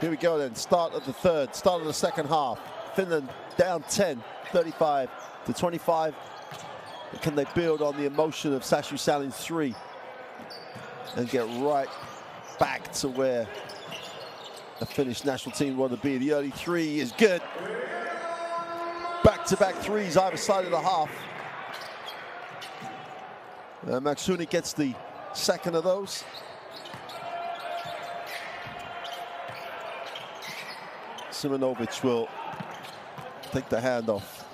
Here we go then, start of the second half. Finland down 10, 35 to 25. Can they build on the emotion of Sashu Salin's three and get right back to where the Finnish national team want to be? The early three is good. Back-to-back threes either side of the half. Maksuni gets the second of those. Simonovic will take the handoff.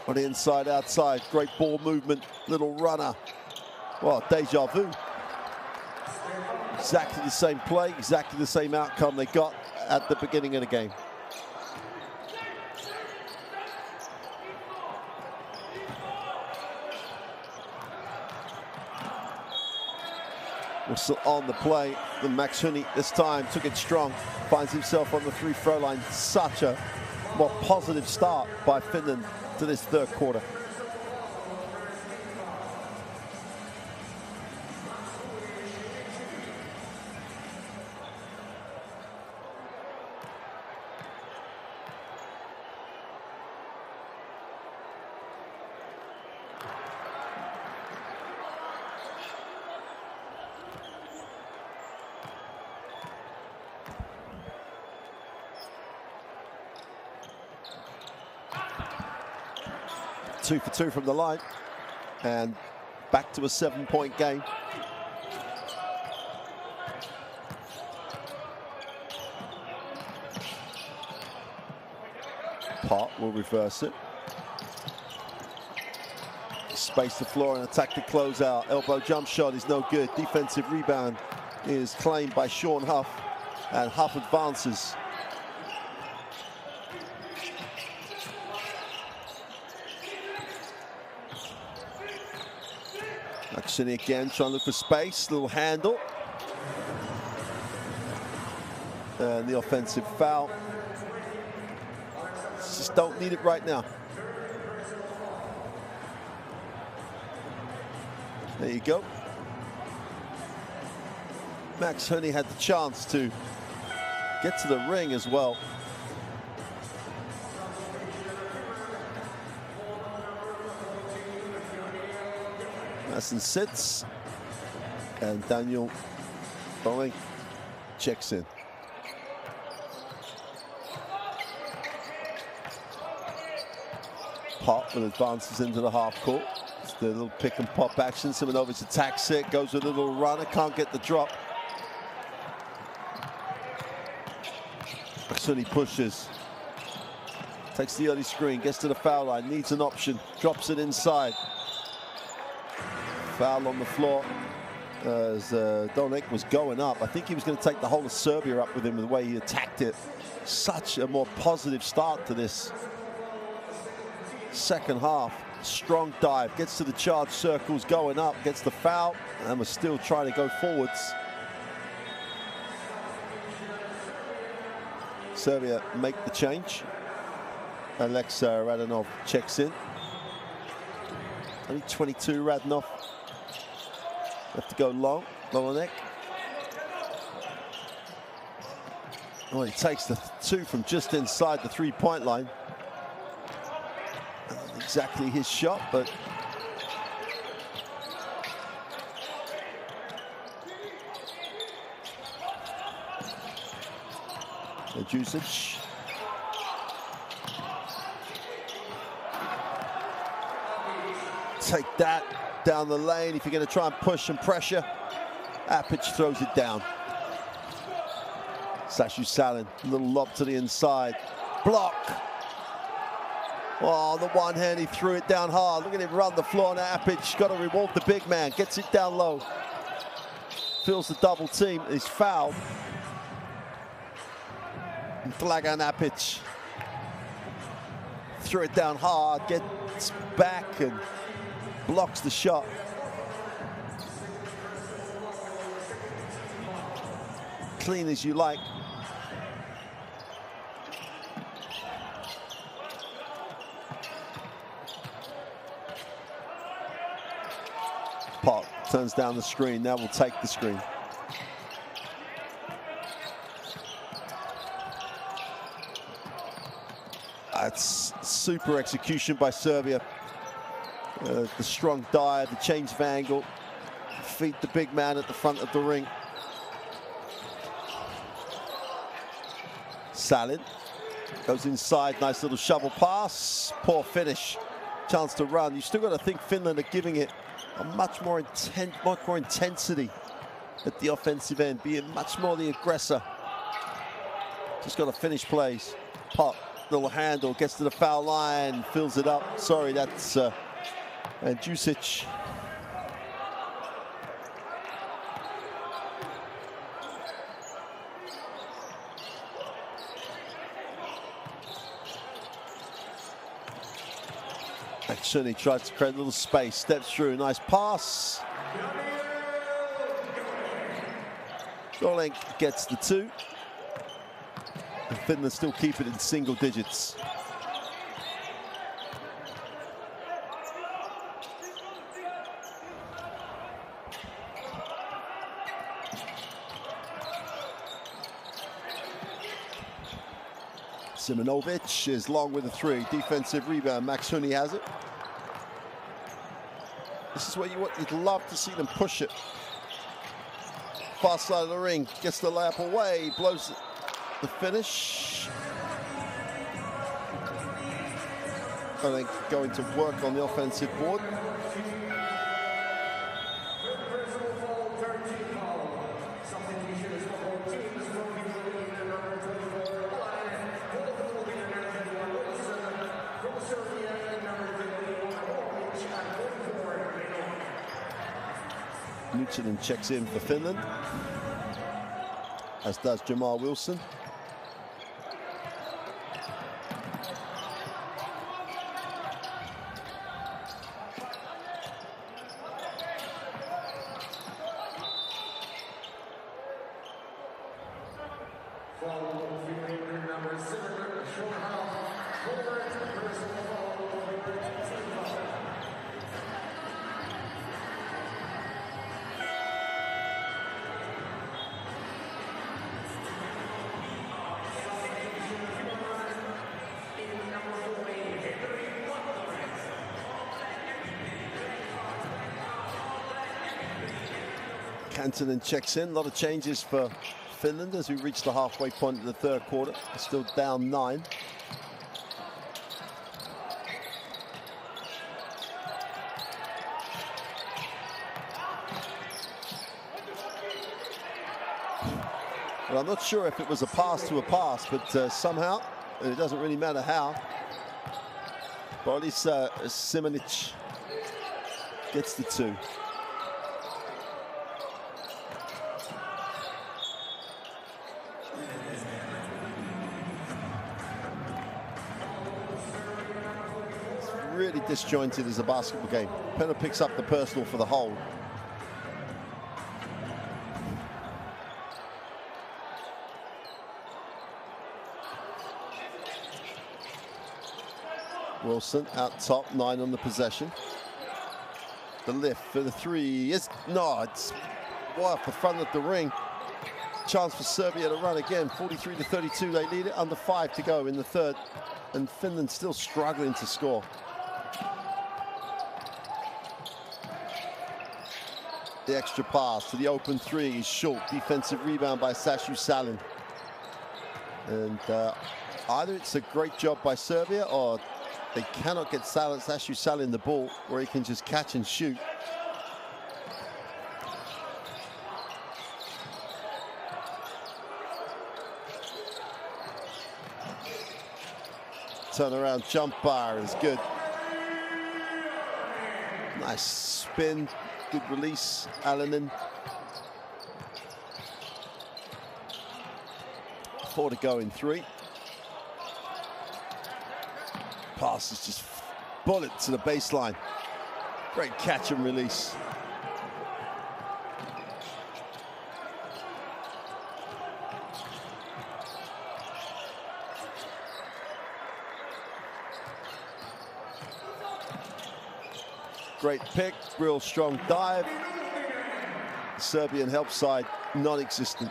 On the inside, outside, great ball movement, little runner. Well, deja vu. Exactly the same play, exactly the same outcome they got at the beginning of the game. Whistle on the play. The Maksuni this time took it strong, finds himself on the free-throw line. Such a more positive start by Finland to this third quarter. Two for two from the line, and back to a 7-point game. Part will reverse it. Space the floor and attack the closeout. Elbow jump shot is no good. Defensive rebound is claimed by Sean Huff. And Huff advances. Maxuni again trying to look for space, little handle. And the offensive foul. Just don't need it right now. There you go. Max Honey had the chance to get to the ring as well. Masson sits, and Daniel Boeing checks in. Pop and advances into the half court. It's the little pick and pop action. Simonovic attacks it, goes with a little runner, can't get the drop. Maxuni pushes, takes the early screen, gets to the foul line, needs an option, drops it inside. Foul on the floor as Donek was going up. I think he was going to take the whole of Serbia up with him, the way he attacked it. Such a more positive start to this second half. Strong dive, gets to the charge circles, going up, gets the foul, and was still trying to go forwards. Serbia make the change. Alexa Radonov checks in. Only 22, Radonov. Have to go long, Lolonek. Oh, he takes the two from just inside the three-point line. Not exactly his shot, but Jusic. Take that down the lane if you're going to try and push and pressure. Apic throws it down. Sashu Salin, little lob to the inside. Block. Oh, on the one hand, he threw it down hard. Look at him run the floor now. Apic got to reward the big man. Gets it down low. Feels the double team. He's fouled. Dragan Apic threw it down hard, gets back and blocks the shot. Clean as you like. Pop turns down the screen, now we'll take the screen. That's super execution by Serbia. The strong dive, the change of angle, feed the big man at the front of the ring. Salin goes inside, nice little shovel pass, poor finish. Chance to run. You still got to think Finland are giving it a much more intensity at the offensive end, being much more the aggressor. Just got to finish plays. Pop. Little handle, gets to the foul line, fills it up. Sorry, that's Jusic. Actually, tries to create a little space, steps through, nice pass. Dolenk gets the two. And Finland still keep it in single digits. Simonovic is long with a three. Defensive rebound. Max Honey has it. This is what you'd love to see them push it. Far side of the ring, gets the layup away, blows the finish. I think going to work on the offensive board. Nucinen checks in for Finland. as does Jamal Wilson. Kantonen checks in. A lot of changes for Finland as we reach the halfway point of the third quarter. Still down 9. Well, I'm not sure if it was a pass to a pass, but somehow, and it doesn't really matter how, Boris Simanic gets the 2. Really disjointed as a basketball game. Penner picks up the personal for the hold. Wilson out top, 9 on the possession. The lift for the 3 is no, it's way off the front of the ring. Chance for Serbia to run again. 43-32, they lead it, under 5 to go in the third, and Finland still struggling to score. The extra pass to the open 3 is short. Defensive rebound by Sashu Salin. And either it's a great job by Serbia or they cannot get Sashu Salin the ball where he can just catch and shoot. Turnaround jumper is good. Nice spin. Good release, Alanin. 4 to go in 3. Pass is just bullet to the baseline. Great catch and release. Great pick, real strong dive. Serbian help side, non-existent.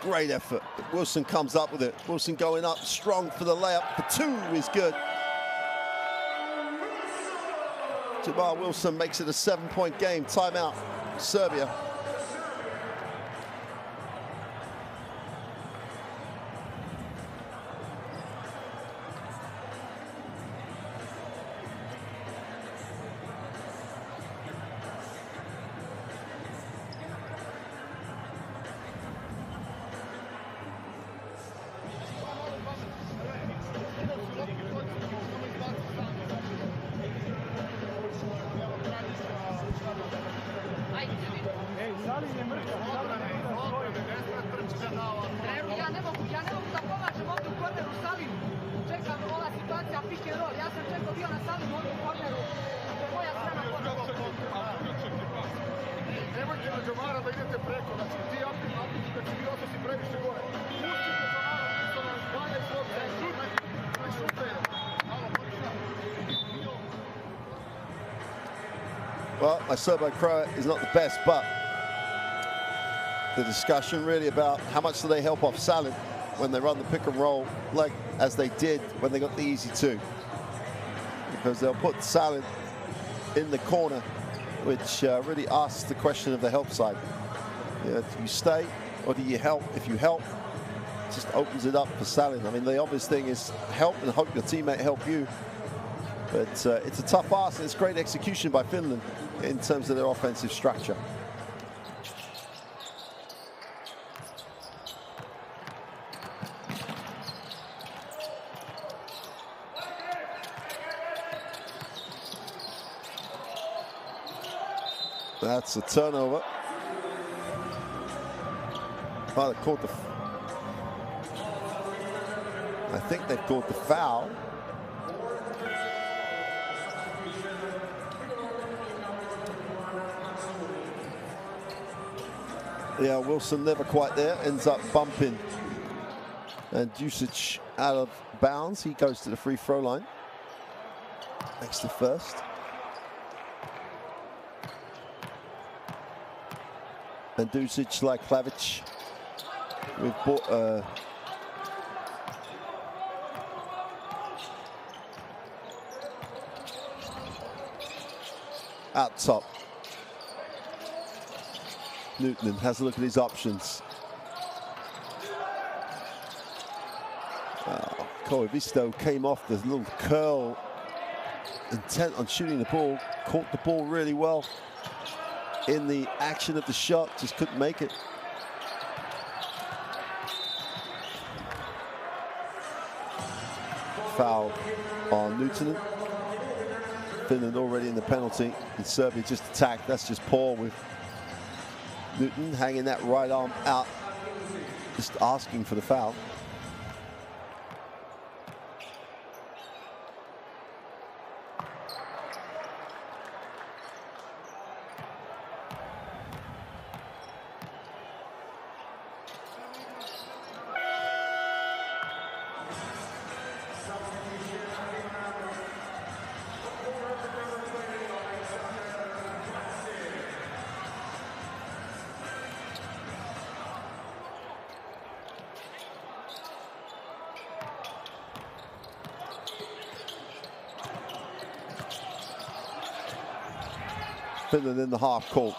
Great effort. Wilson comes up with it. Wilson going up strong for the layup. The 2 is good. Jamal Wilson makes it a 7-point game. Timeout, Serbia. Well, my Serbo-Croat is not the best, but the discussion really about how much do they help off Salin when they run the pick and roll, like as they did when they got the easy 2. Because they'll put Salin in the corner, which really asks the question of the help side. Do you stay or do you help? If you help, it just opens it up for Salin. I mean, the obvious thing is help and hope your teammate help you. But it's a tough ask, and it's great execution by Finland. in terms of their offensive structure. That's a turnover. Oh, they caught the... I think they've caught the foul. Yeah, Wilson never quite there, ends up bumping. And Dusic out of bounds. He goes to the free throw line. Next to first. And Dusic, like Klavic, we've bought out top. Newton has a look at his options. Koivisto came off the little curl, intent on shooting the ball, caught the ball really well in the action of the shot, just couldn't make it. Foul on Newton. Finland already in the penalty, and Serbia just attacked. That's just poor with Newton hanging that right arm out, just asking for the foul. Finland in the half court.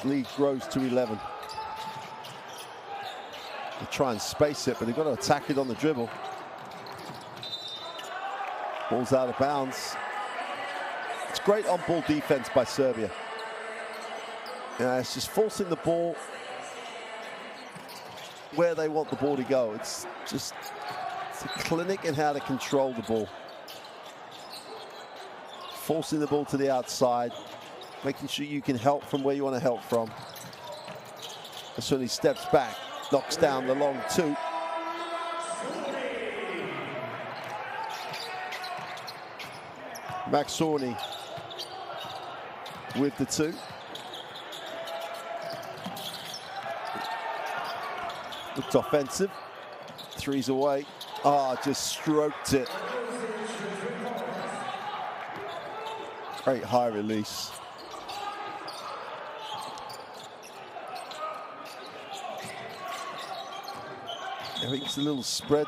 Lead grows to 11. They try and space it, but they've got to attack it on the dribble. Ball's out of bounds. It's great on-ball defense by Serbia. Yeah, it's just forcing the ball where they want the ball to go. It's a clinic in how to control the ball. Forcing the ball to the outside, making sure you can help from where you want to help from. And so he steps back, knocks down the long two. Maxorny with the two. Looked offensive. Three's away. Ah, just stroked it. Great high release. I think it's a little spread.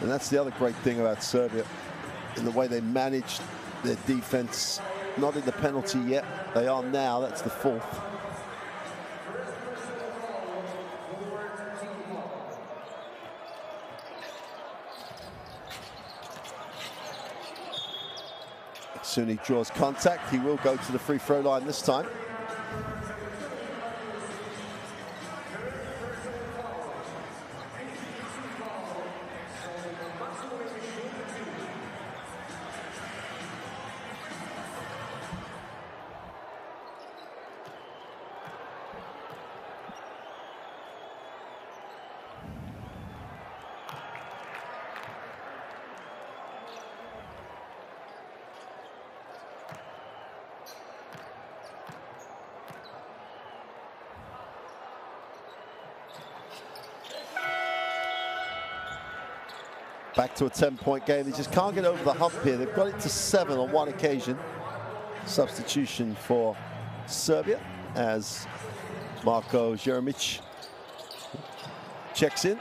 And that's the other great thing about Serbia, in the way they managed their defense. Not in the penalty yet. They are now. That's the fourth. As soon as he draws contact, he will go to the free throw line this time. Back to a 10-point game. They just can't get over the hump here. They've got it to 7 on one occasion. Substitution for Serbia as Marko Jeremic checks in.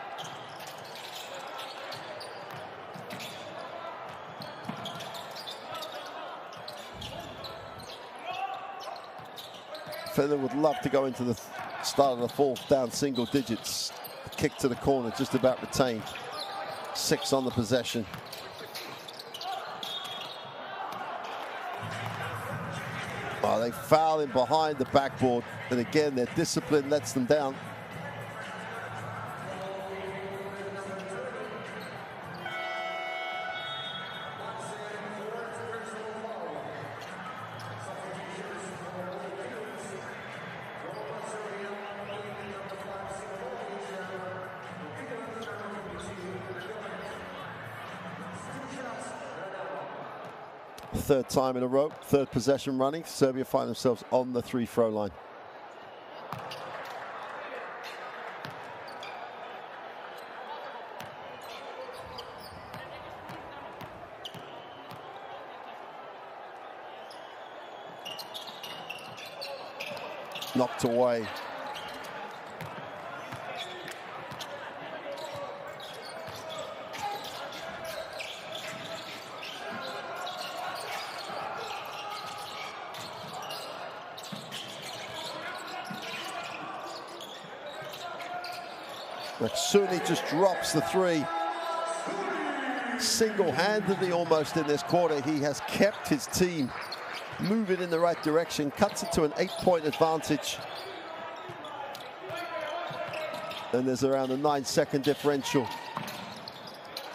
Finland would love to go into the start of the fourth down single digits. Kick to the corner, just about retained. 6 on the possession. Oh, they foul him behind the backboard. And again, their discipline lets them down. Third time in a row, third possession running. Serbia find themselves on the free-throw line. Knocked away. Maksuni just drops the three. Single-handedly almost in this quarter, he has kept his team moving in the right direction, cuts it to an 8-point advantage. And there's around a 9-second differential.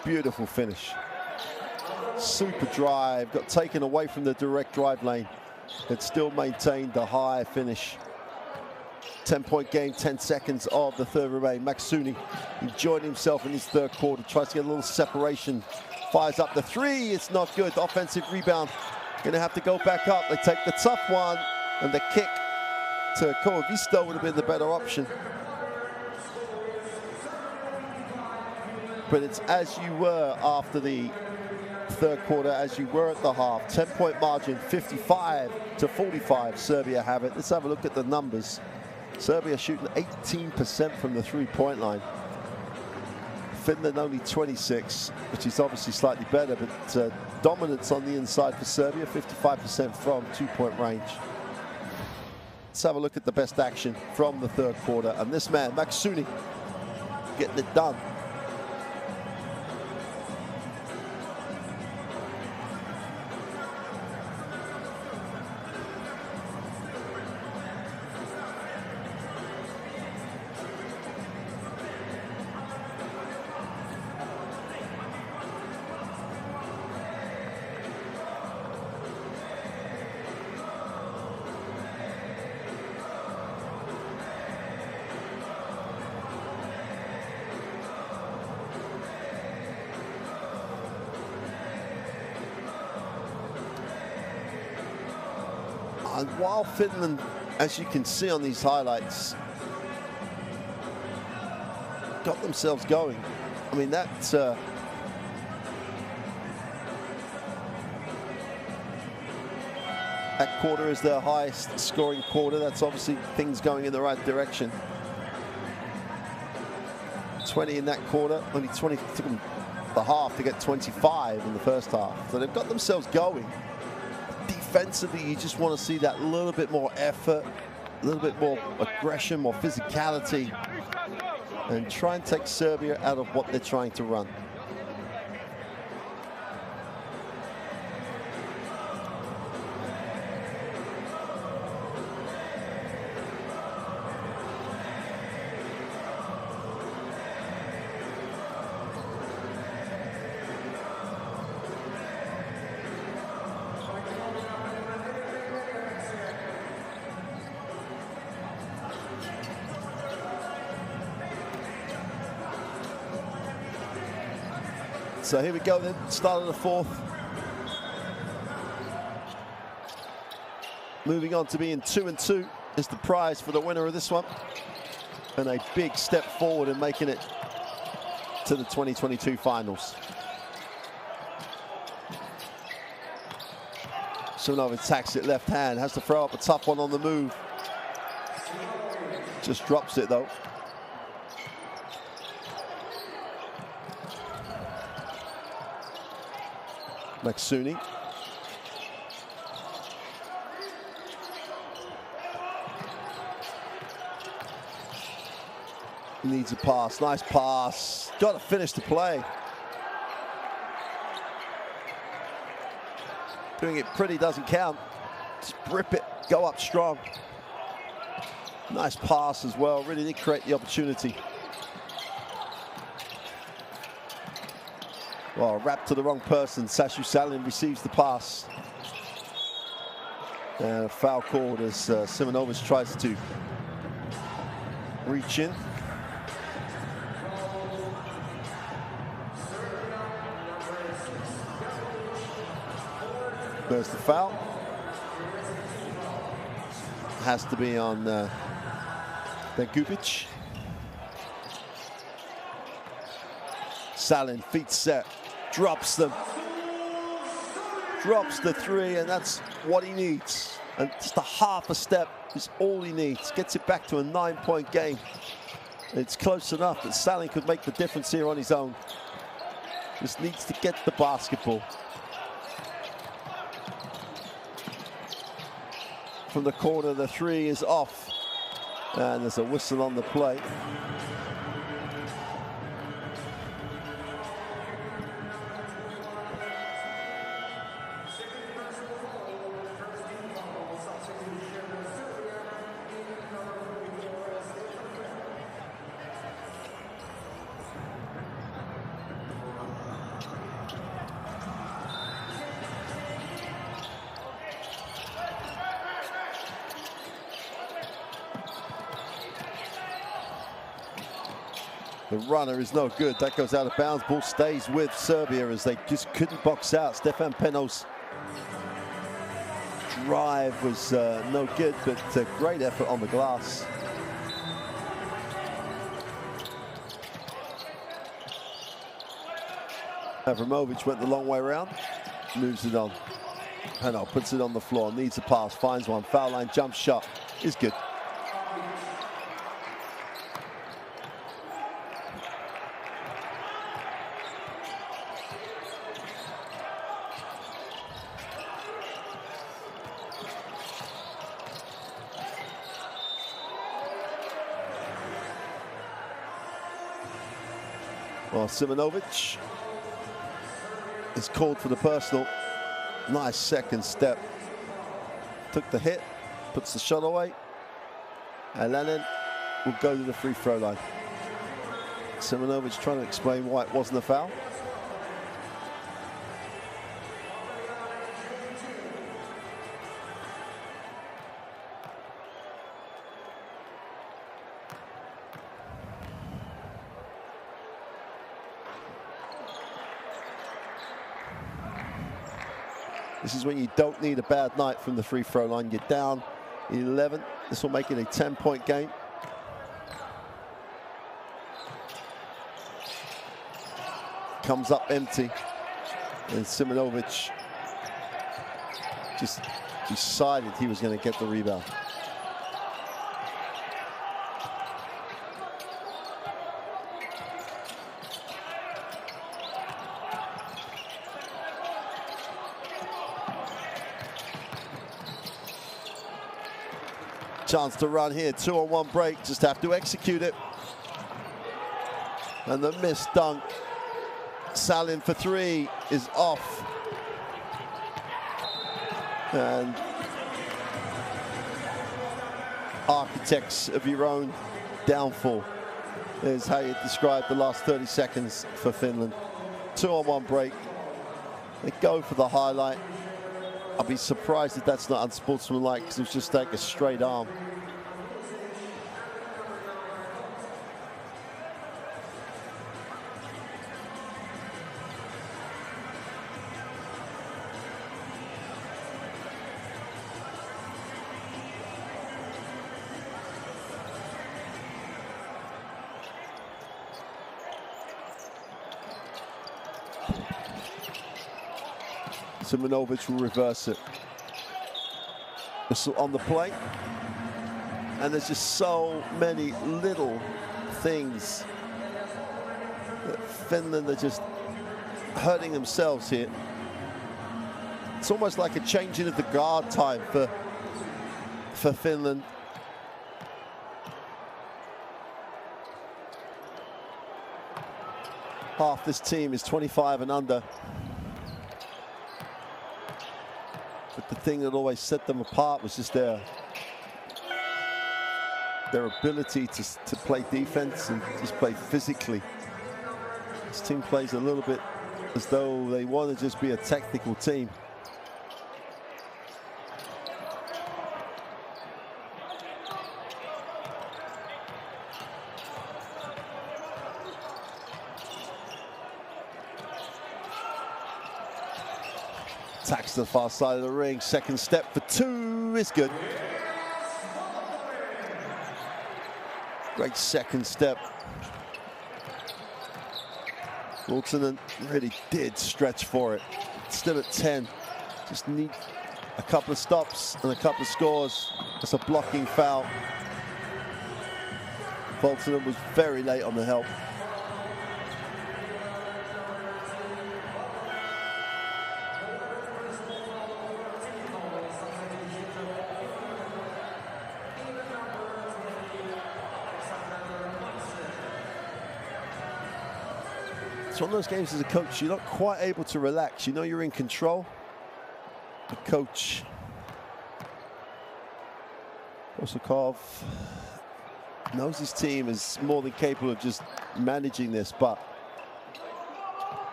Beautiful finish. Super drive, got taken away from the direct drive lane. It still maintained the high finish. 10-point game, 10 seconds of the third remain. Maksuni enjoyed himself in his third quarter, tries to get a little separation, fires up the three, it's not good. Offensive rebound, gonna have to go back up. They take the tough one, and the kick to Koivisto would have been the better option. But it's as you were after the third quarter, as you were at the half. 10-point margin, 55-45, Serbia have it. Let's have a look at the numbers. Serbia shooting 18% from the three-point line. Finland only 26, which is obviously slightly better, but dominance on the inside for Serbia, 55% from two-point range. Let's have a look at the best action from the third quarter. And this man, Maksuni, getting it done. And while Finland, as you can see on these highlights, got themselves going, I mean, that quarter is their highest scoring quarter. That's obviously things going in the right direction. 20 in that quarter, only 20, took them the half to get 25 in the first half. So they've got themselves going. Defensively, you just want to see that little bit more effort, a little bit more aggression, more physicality, and try and take Serbia out of what they're trying to run. So here we go then, start of the fourth. Moving on to being 2-2 is the prize for the winner of this one. And a big step forward in making it to the 2022 finals. Sunov attacks it left hand, has to throw up a tough one on the move. Just drops it though. Maksuni. Needs a pass, nice pass. Got to finish the play. Doing it pretty doesn't count. Just rip it, go up strong. Nice pass as well, really did create the opportunity. Well, wrapped to the wrong person. Sashu Salin receives the pass. And a foul called as Simonovic tries to reach in. There's the foul. Has to be on Gubic. Salin, feet set, drops them. Drops the three, and that's what he needs. And just a half a step is all he needs. Gets it back to a 9-point game. It's close enough that Salin could make the difference here on his own. Just needs to get the basketball. From the corner, the three is off. And there's a whistle on the play. The runner is no good. That goes out of bounds. Ball stays with Serbia as they just couldn't box out. Stefan Peno's drive was no good, but great effort on the glass. Avramovic went the long way around, moves it on. Peno puts it on the floor, needs a pass, finds one. Foul line jump shot is good. Well, Simonovic is called for the personal. Nice second step. Took the hit, puts the shot away. And Lenin will go to the free throw line. Simonovic trying to explain why it wasn't a foul. This is when you don't need a bad night from the free throw line. You're down 11. This will make it a 10-point game. Comes up empty. And Simonovic just decided he was going to get the rebound. Chance to run here, 2-on-1 break, just have to execute it. And the missed dunk. Salin for three is off. And architects of your own downfall is how you describe the last 30 seconds for Finland. 2-on-1 break. They go for the highlight. I'll be surprised if that's not unsportsmanlike, because it was just like a straight arm. Simonovic will reverse it. Whistle on the play. And there's just so many little things that Finland are just hurting themselves here. It's almost like a changing of the guard time for Finland. Half this team is 25 and under. But the thing that always set them apart was just their ability to play defense and just play physically. This team plays a little bit as though they want to just be a technical team. Attacks to the far side of the ring. Second step for two is good. Great second step. Wilton really did stretch for it. Still at 10. Just need a couple of stops and a couple of scores. That's a blocking foul. Wilton was very late on the help. It's one of those games as a coach, you're not quite able to relax. You know you're in control. The coach, Osakov, knows his team is more than capable of just managing this, but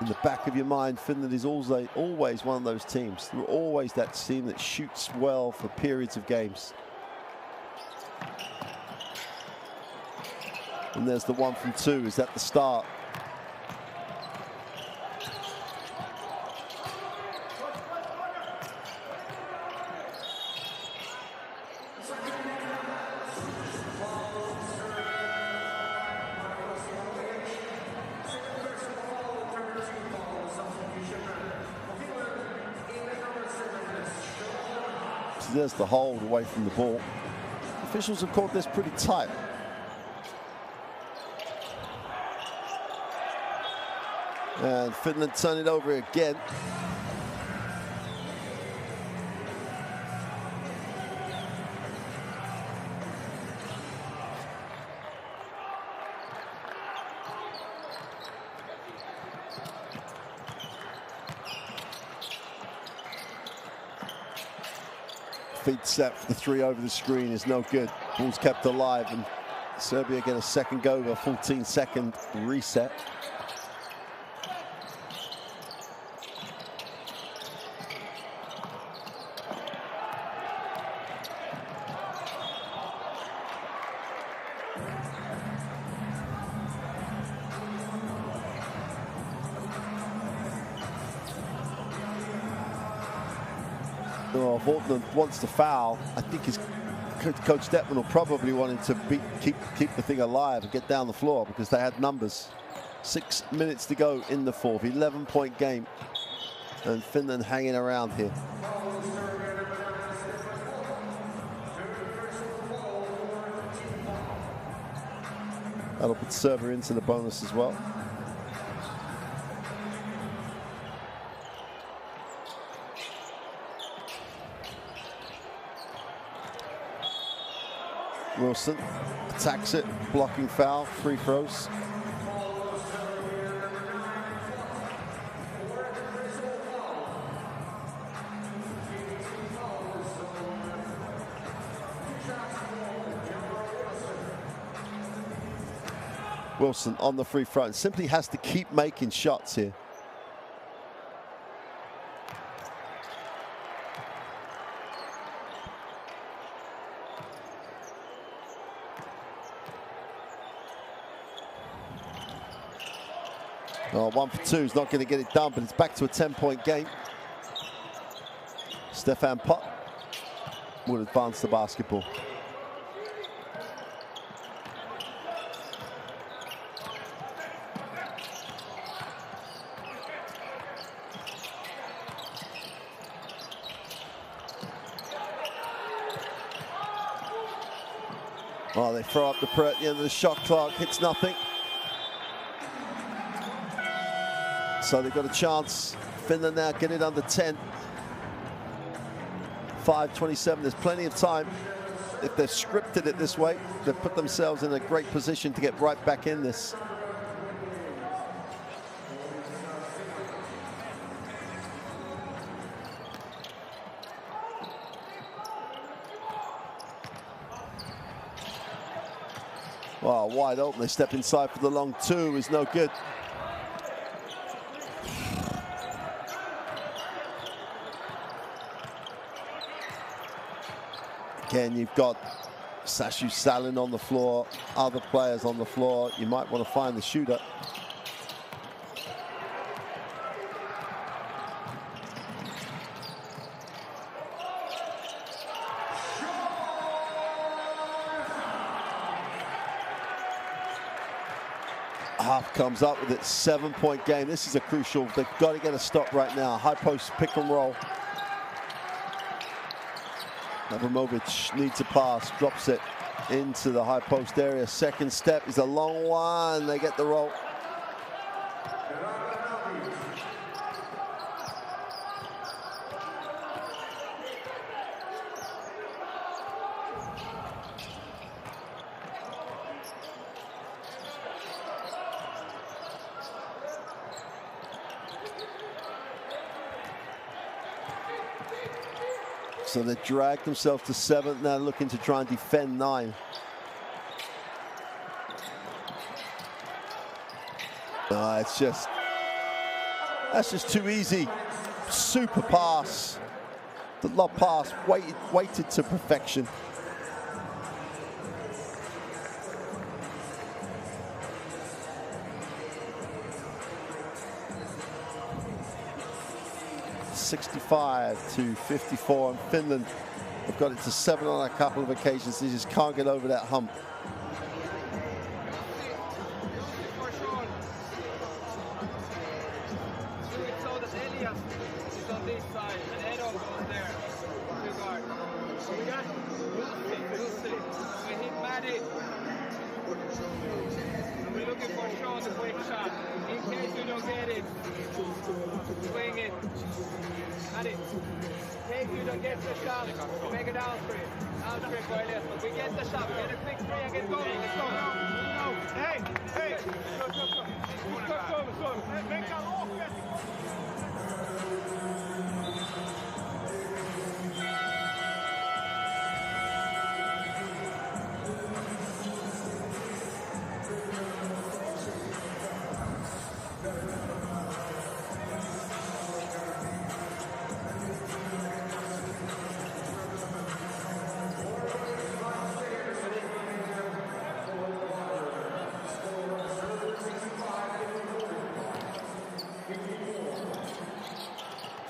in the back of your mind, Finland is always one of those teams. They're always that team that shoots well for periods of games. And there's the 1 from 2. Is that the start? There's the hold away from the ball. Officials have called this pretty tight. And Finland turn it over again. Feed set for the three over the screen is no good. Ball's kept alive, and Serbia get a second go with a 14-second reset. Well, Horton wants to foul. I think his Coach Detman will probably want him to keep the thing alive and get down the floor because they had numbers. 6 minutes to go in the fourth. 11-point game. And Finland hanging around here. That'll put Serbia into the bonus as well. Wilson attacks it, blocking foul, free throws. Wilson on the free throw, simply has to keep making shots here. Oh, 1 for 2 is not going to get it done, but it's back to a 10-point game. Stefan Pott will advance the basketball. Oh, they throw up the prayer at the end of the shot clock, hits nothing. So they've got a chance. Finland now get it under 10. 5:27, there's plenty of time. If they've scripted it this way, they've put themselves in a great position to get right back in this. Wow, wide open. They step inside for the long two. Is no good. Again, you've got Sashu Salin on the floor, other players on the floor. You might want to find the shooter. Half comes up with it, 7-point game. This is a crucial, they've got to get a stop right now. High post pick and roll. Abramovich needs a pass, drops it into the high post area. Second step is a long one. They get the roll. So they dragged themselves to 7th, now looking to try and defend 9. It's just, that's just too easy. Super pass. The lob pass, weighted to perfection. (65-54), and Finland have got it to 7 on a couple of occasions. They just can't get over that hump. We're looking for Sean to quick shot. In case you don't get it, swing it. Got it. In case you don't get the shot, make a down screen. Down screen for Elias. But we get the shot. We get a quick three and get going. Let's go. No. Hey. Go. Make that off.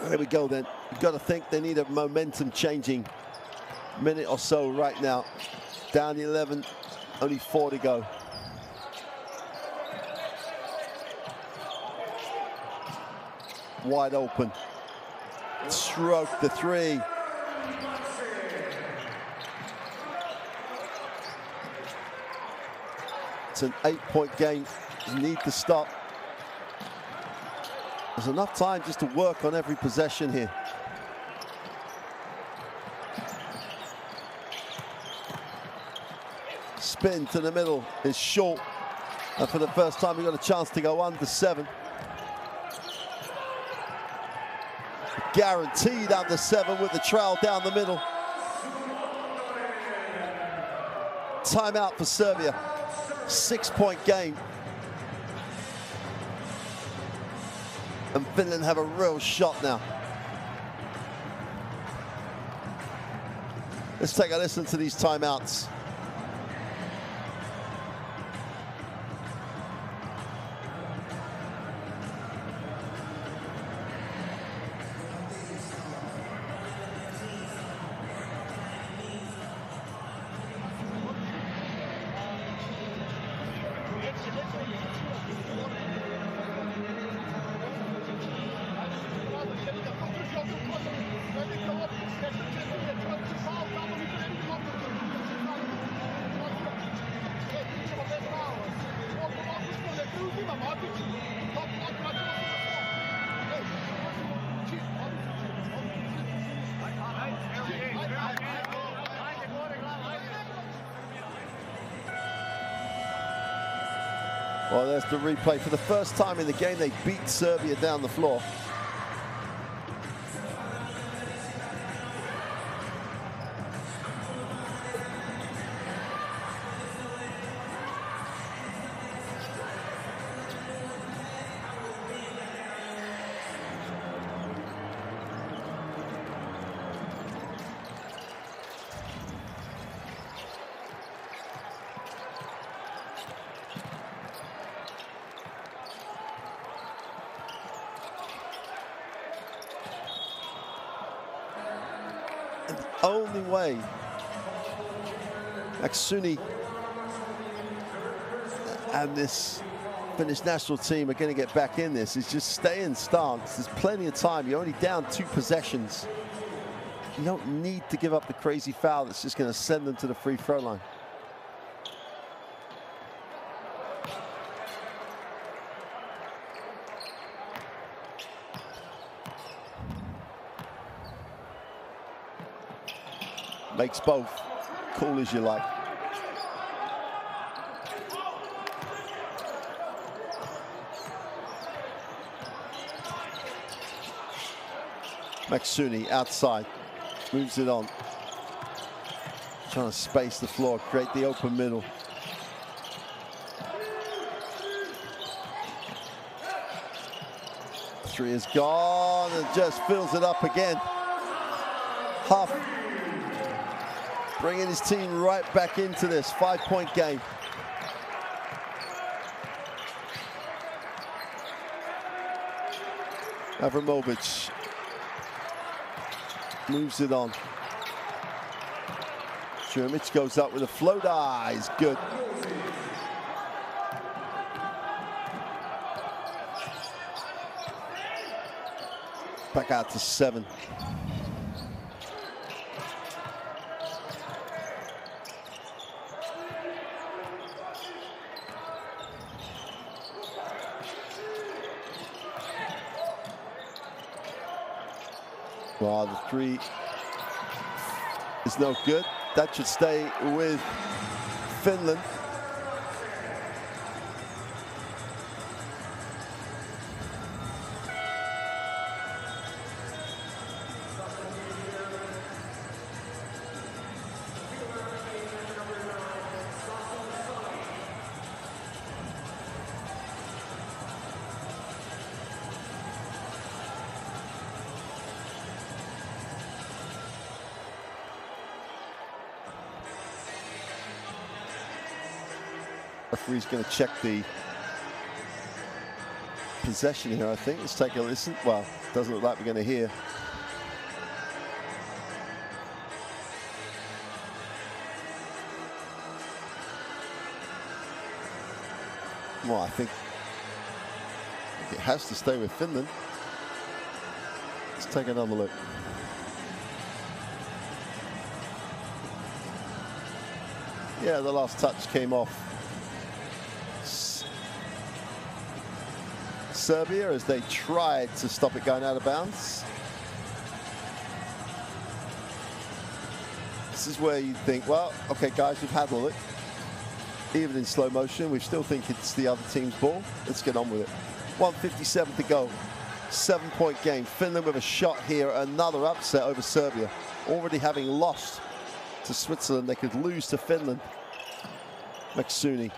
There we go then. You've got to think they need a momentum changing minute or so right now. Down 11, only 4 to go. Wide open. Stroke the 3. It's an 8-point game. You need to stop. There's enough time just to work on every possession here. Spin to the middle is short. And for the first time, we've got a chance to go under 7. Guaranteed under 7 with the trail down the middle. Timeout for Serbia. 6-point game. And Finland have a real shot now. Let's take a listen to these timeouts. Well, there's the replay. For the first time in the game, they beat Serbia down the floor. only way Maksuni and this Finnish national team are going to get back in this is just stay in stance. There's plenty of time. You're only down 2 possessions. You don't need to give up the crazy foul that's just going to send them to the free throw line. Makes both. Cool as you like. Maksuni outside, moves it on. Trying to space the floor, create the open middle. Three is gone and just fills it up again. Huff bringing his team right back into this 5-point game. Avramovic moves it on. Jermic goes up with a floater. He's good. Back out to 7. Well, the 3 is no good. That should stay with Finland. Referee's going to check the possession here, I think. Let's take a listen. Well, doesn't look like we're going to hear. Well, I think it has to stay with Finland. Let's take another look. Yeah, the last touch came off Serbia as they tried to stop it going out of bounds. This is where you think, well, okay, guys, we've handled it. Even in slow motion, we still think it's the other team's ball. Let's get on with it. 1:57 to go. 7-point game. Finland with a shot here. Another upset over Serbia. Already having lost to Switzerland, they could lose to Finland. Maksuni.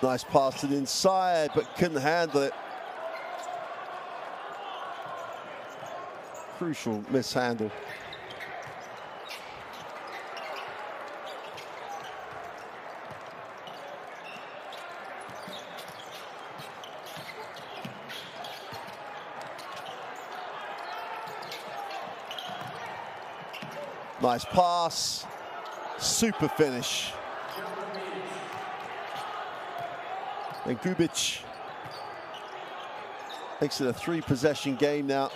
Nice pass to the inside, but couldn't handle it. Crucial mishandle. Nice pass. Super finish. And Gubic makes it a 3-possession game now.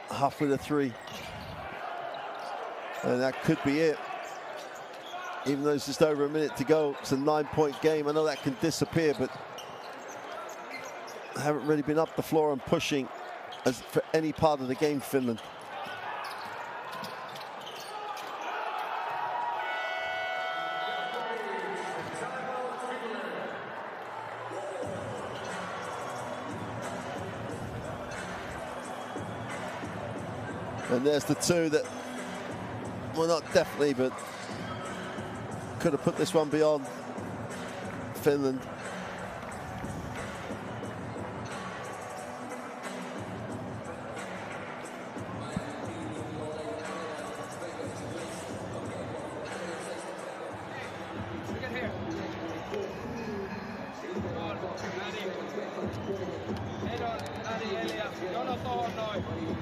Huff with a 3. And that could be it. Even though it's just over a minute to go, it's a 9-point game. I know that can disappear, but I haven't really been up the floor and pushing as for any part of the game, Finland. And there's the 2 that, well, not definitely, but could have put this one beyond Finland.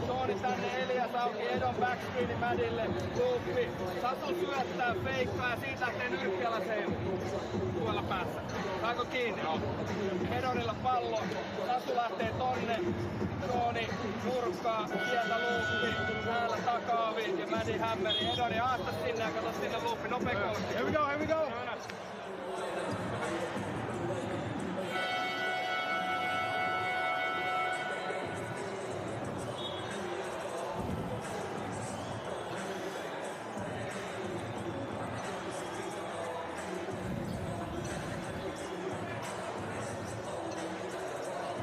Sorry, Loopi tänne, Elias auki, Edon backscreeni Madille, Loopi, Sasu syöttää, feikkaa ja siitä lähtee Nyrkkiala seilu tuolla päässä. Saako kiinni? Edonilla pallo, Sasu lähtee tonne, Jooni nurkkaa, sieltä Loopi, täällä takaavi ja Madi hämmeri, Edoni haasta sinne ja kato sinne Loopi, nopea kohti. Here we go, here we go!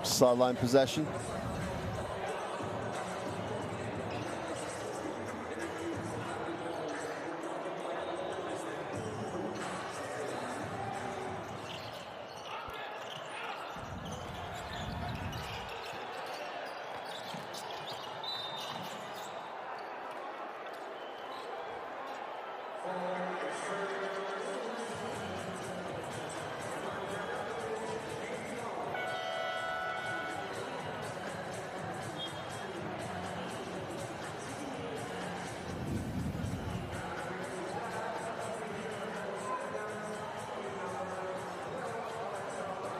Sideline possession.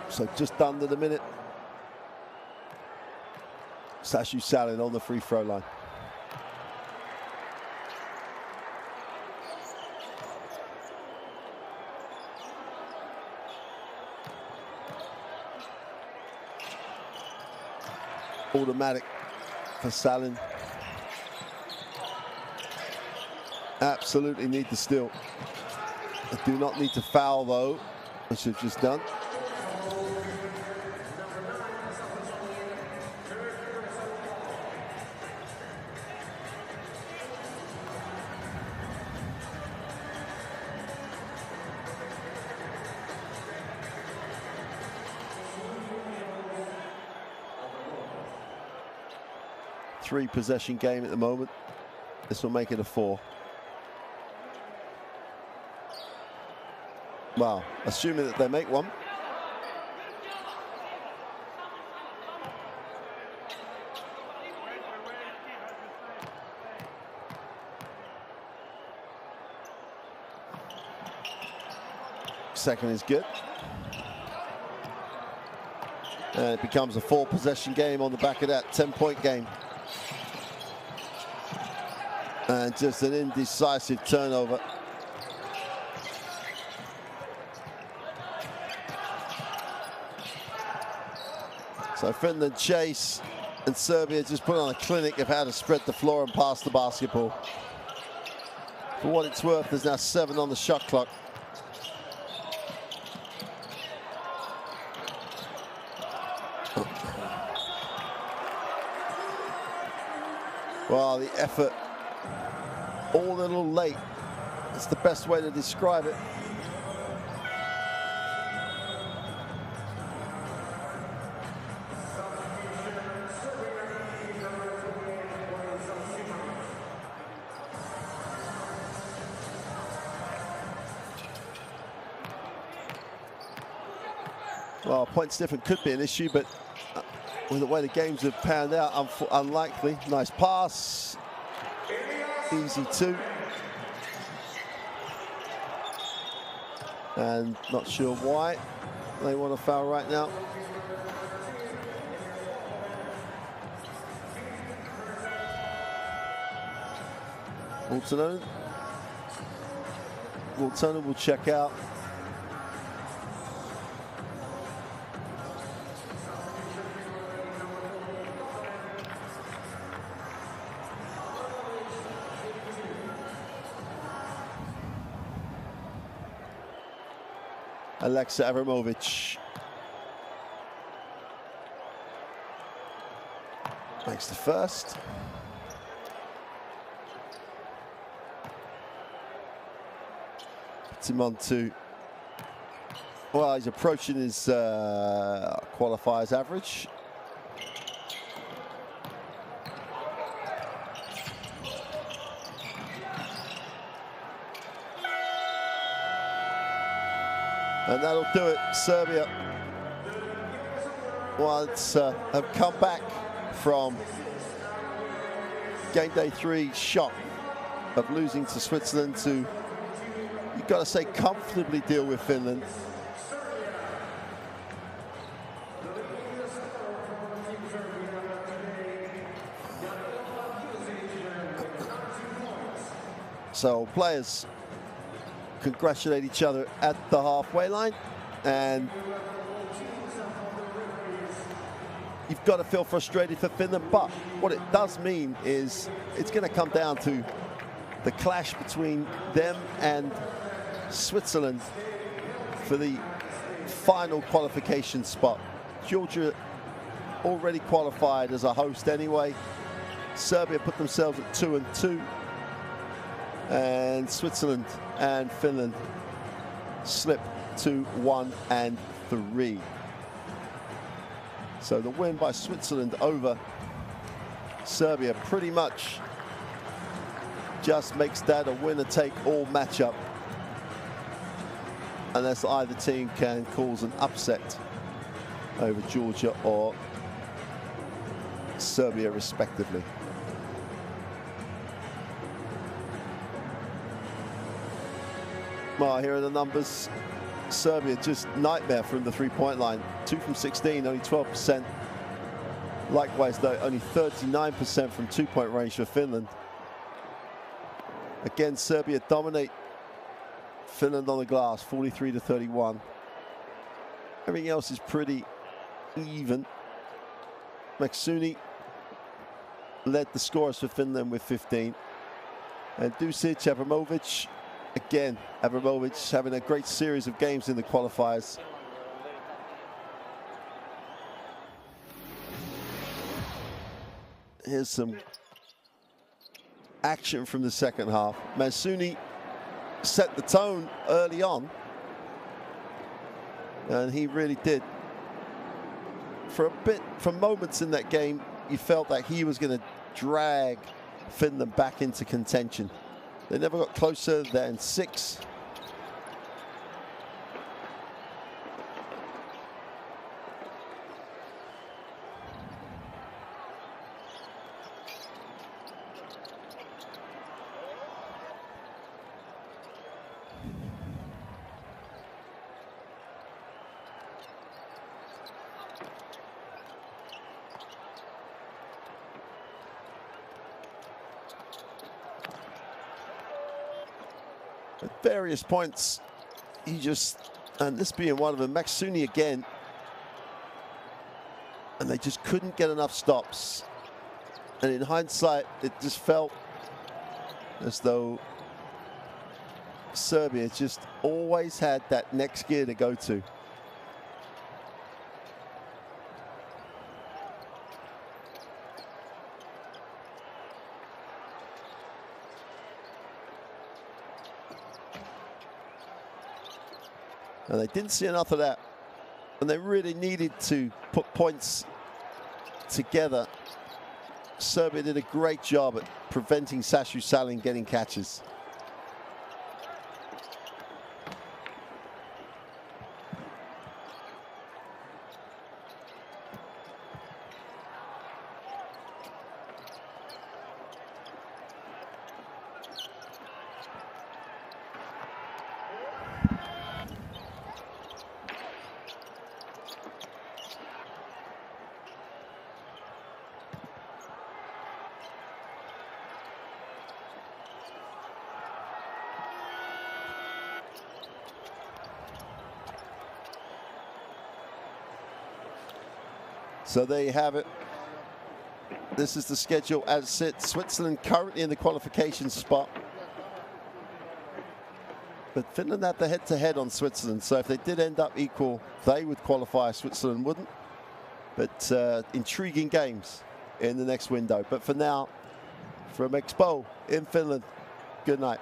So just under the minute. Sashu Salin on the free throw line. Automatic for Salin. Absolutely need to steal. They do not need to foul though, which they've just done. Three possession game at the moment. This will make it a 4. Well, assuming that they make one. Second is good. And it becomes a 4 possession game on the back of that 10-point game. And just an indecisive turnover. So Finland chase and Serbia just put on a clinic of how to spread the floor and pass the basketball. For what it's worth, there's now 7 on the shot clock. Well, the effort all a little late. That's the best way to describe it. Well, points different could be an issue, but with the way the games have panned out, unlikely. Nice pass. Easy 2. And not sure why they want to foul right now. Waltonen will check out. Alexa Avramovic makes the first. Puts him on to, well, he's approaching his qualifiers average. And that'll do it. Serbia have come back from game day 3 shock of losing to Switzerland to, you've got to say, comfortably deal with Finland. So players congratulate each other at the halfway line, and you've got to feel frustrated for Finland, but what it does mean is it's going to come down to the clash between them and Switzerland for the final qualification spot. Georgia already qualified as a host anyway. Serbia put themselves at 2-2. And Switzerland and Finland slip to 1 and 3. So the win by Switzerland over Serbia pretty much just makes that a winner-take-all matchup, unless either team can cause an upset over Georgia or Serbia respectively. Well, here are the numbers. Serbia just nightmare from the three-point line. 2 from 16, only 12%. Likewise, though, only 39% from two-point range for Finland. Again, Serbia dominate Finland on the glass, 43-31. Everything else is pretty even. Maksuni led the scorers for Finland with 15. And Dusic, Abramovic, again, Abramovic having a great series of games in the qualifiers. Here's some action from the second half. Maksuni set the tone early on, and he really did. For moments in that game, you felt that he was going to drag Finland back into contention. They never got closer than 6. At various points, he just, and this being one of them, Maksuni again, and they just couldn't get enough stops. And in hindsight, it just felt as though Serbia just always had that next gear to go to. And they didn't see enough of that. And they really needed to put points together. Serbia did a great job at preventing Sashu Salin getting catches. So there you have it. This is the schedule as it sits. Switzerland currently in the qualification spot. But Finland had the head-to-head on Switzerland. So if they did end up equal, they would qualify. Switzerland wouldn't. But intriguing games in the next window. But for now, from Expo in Finland, good night.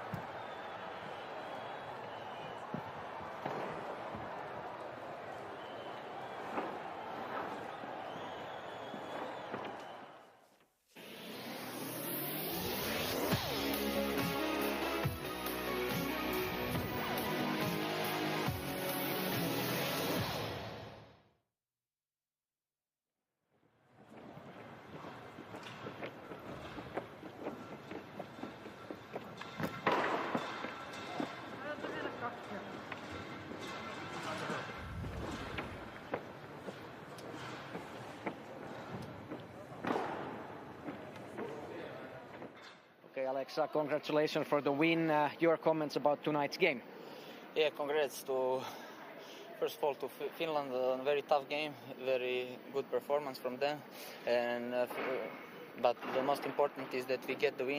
Okay, Alex, congratulations for the win. Your comments about tonight's game? Yeah, congrats to, first of all, to Finland. A very tough game, very good performance from them. But the most important is that we get the win.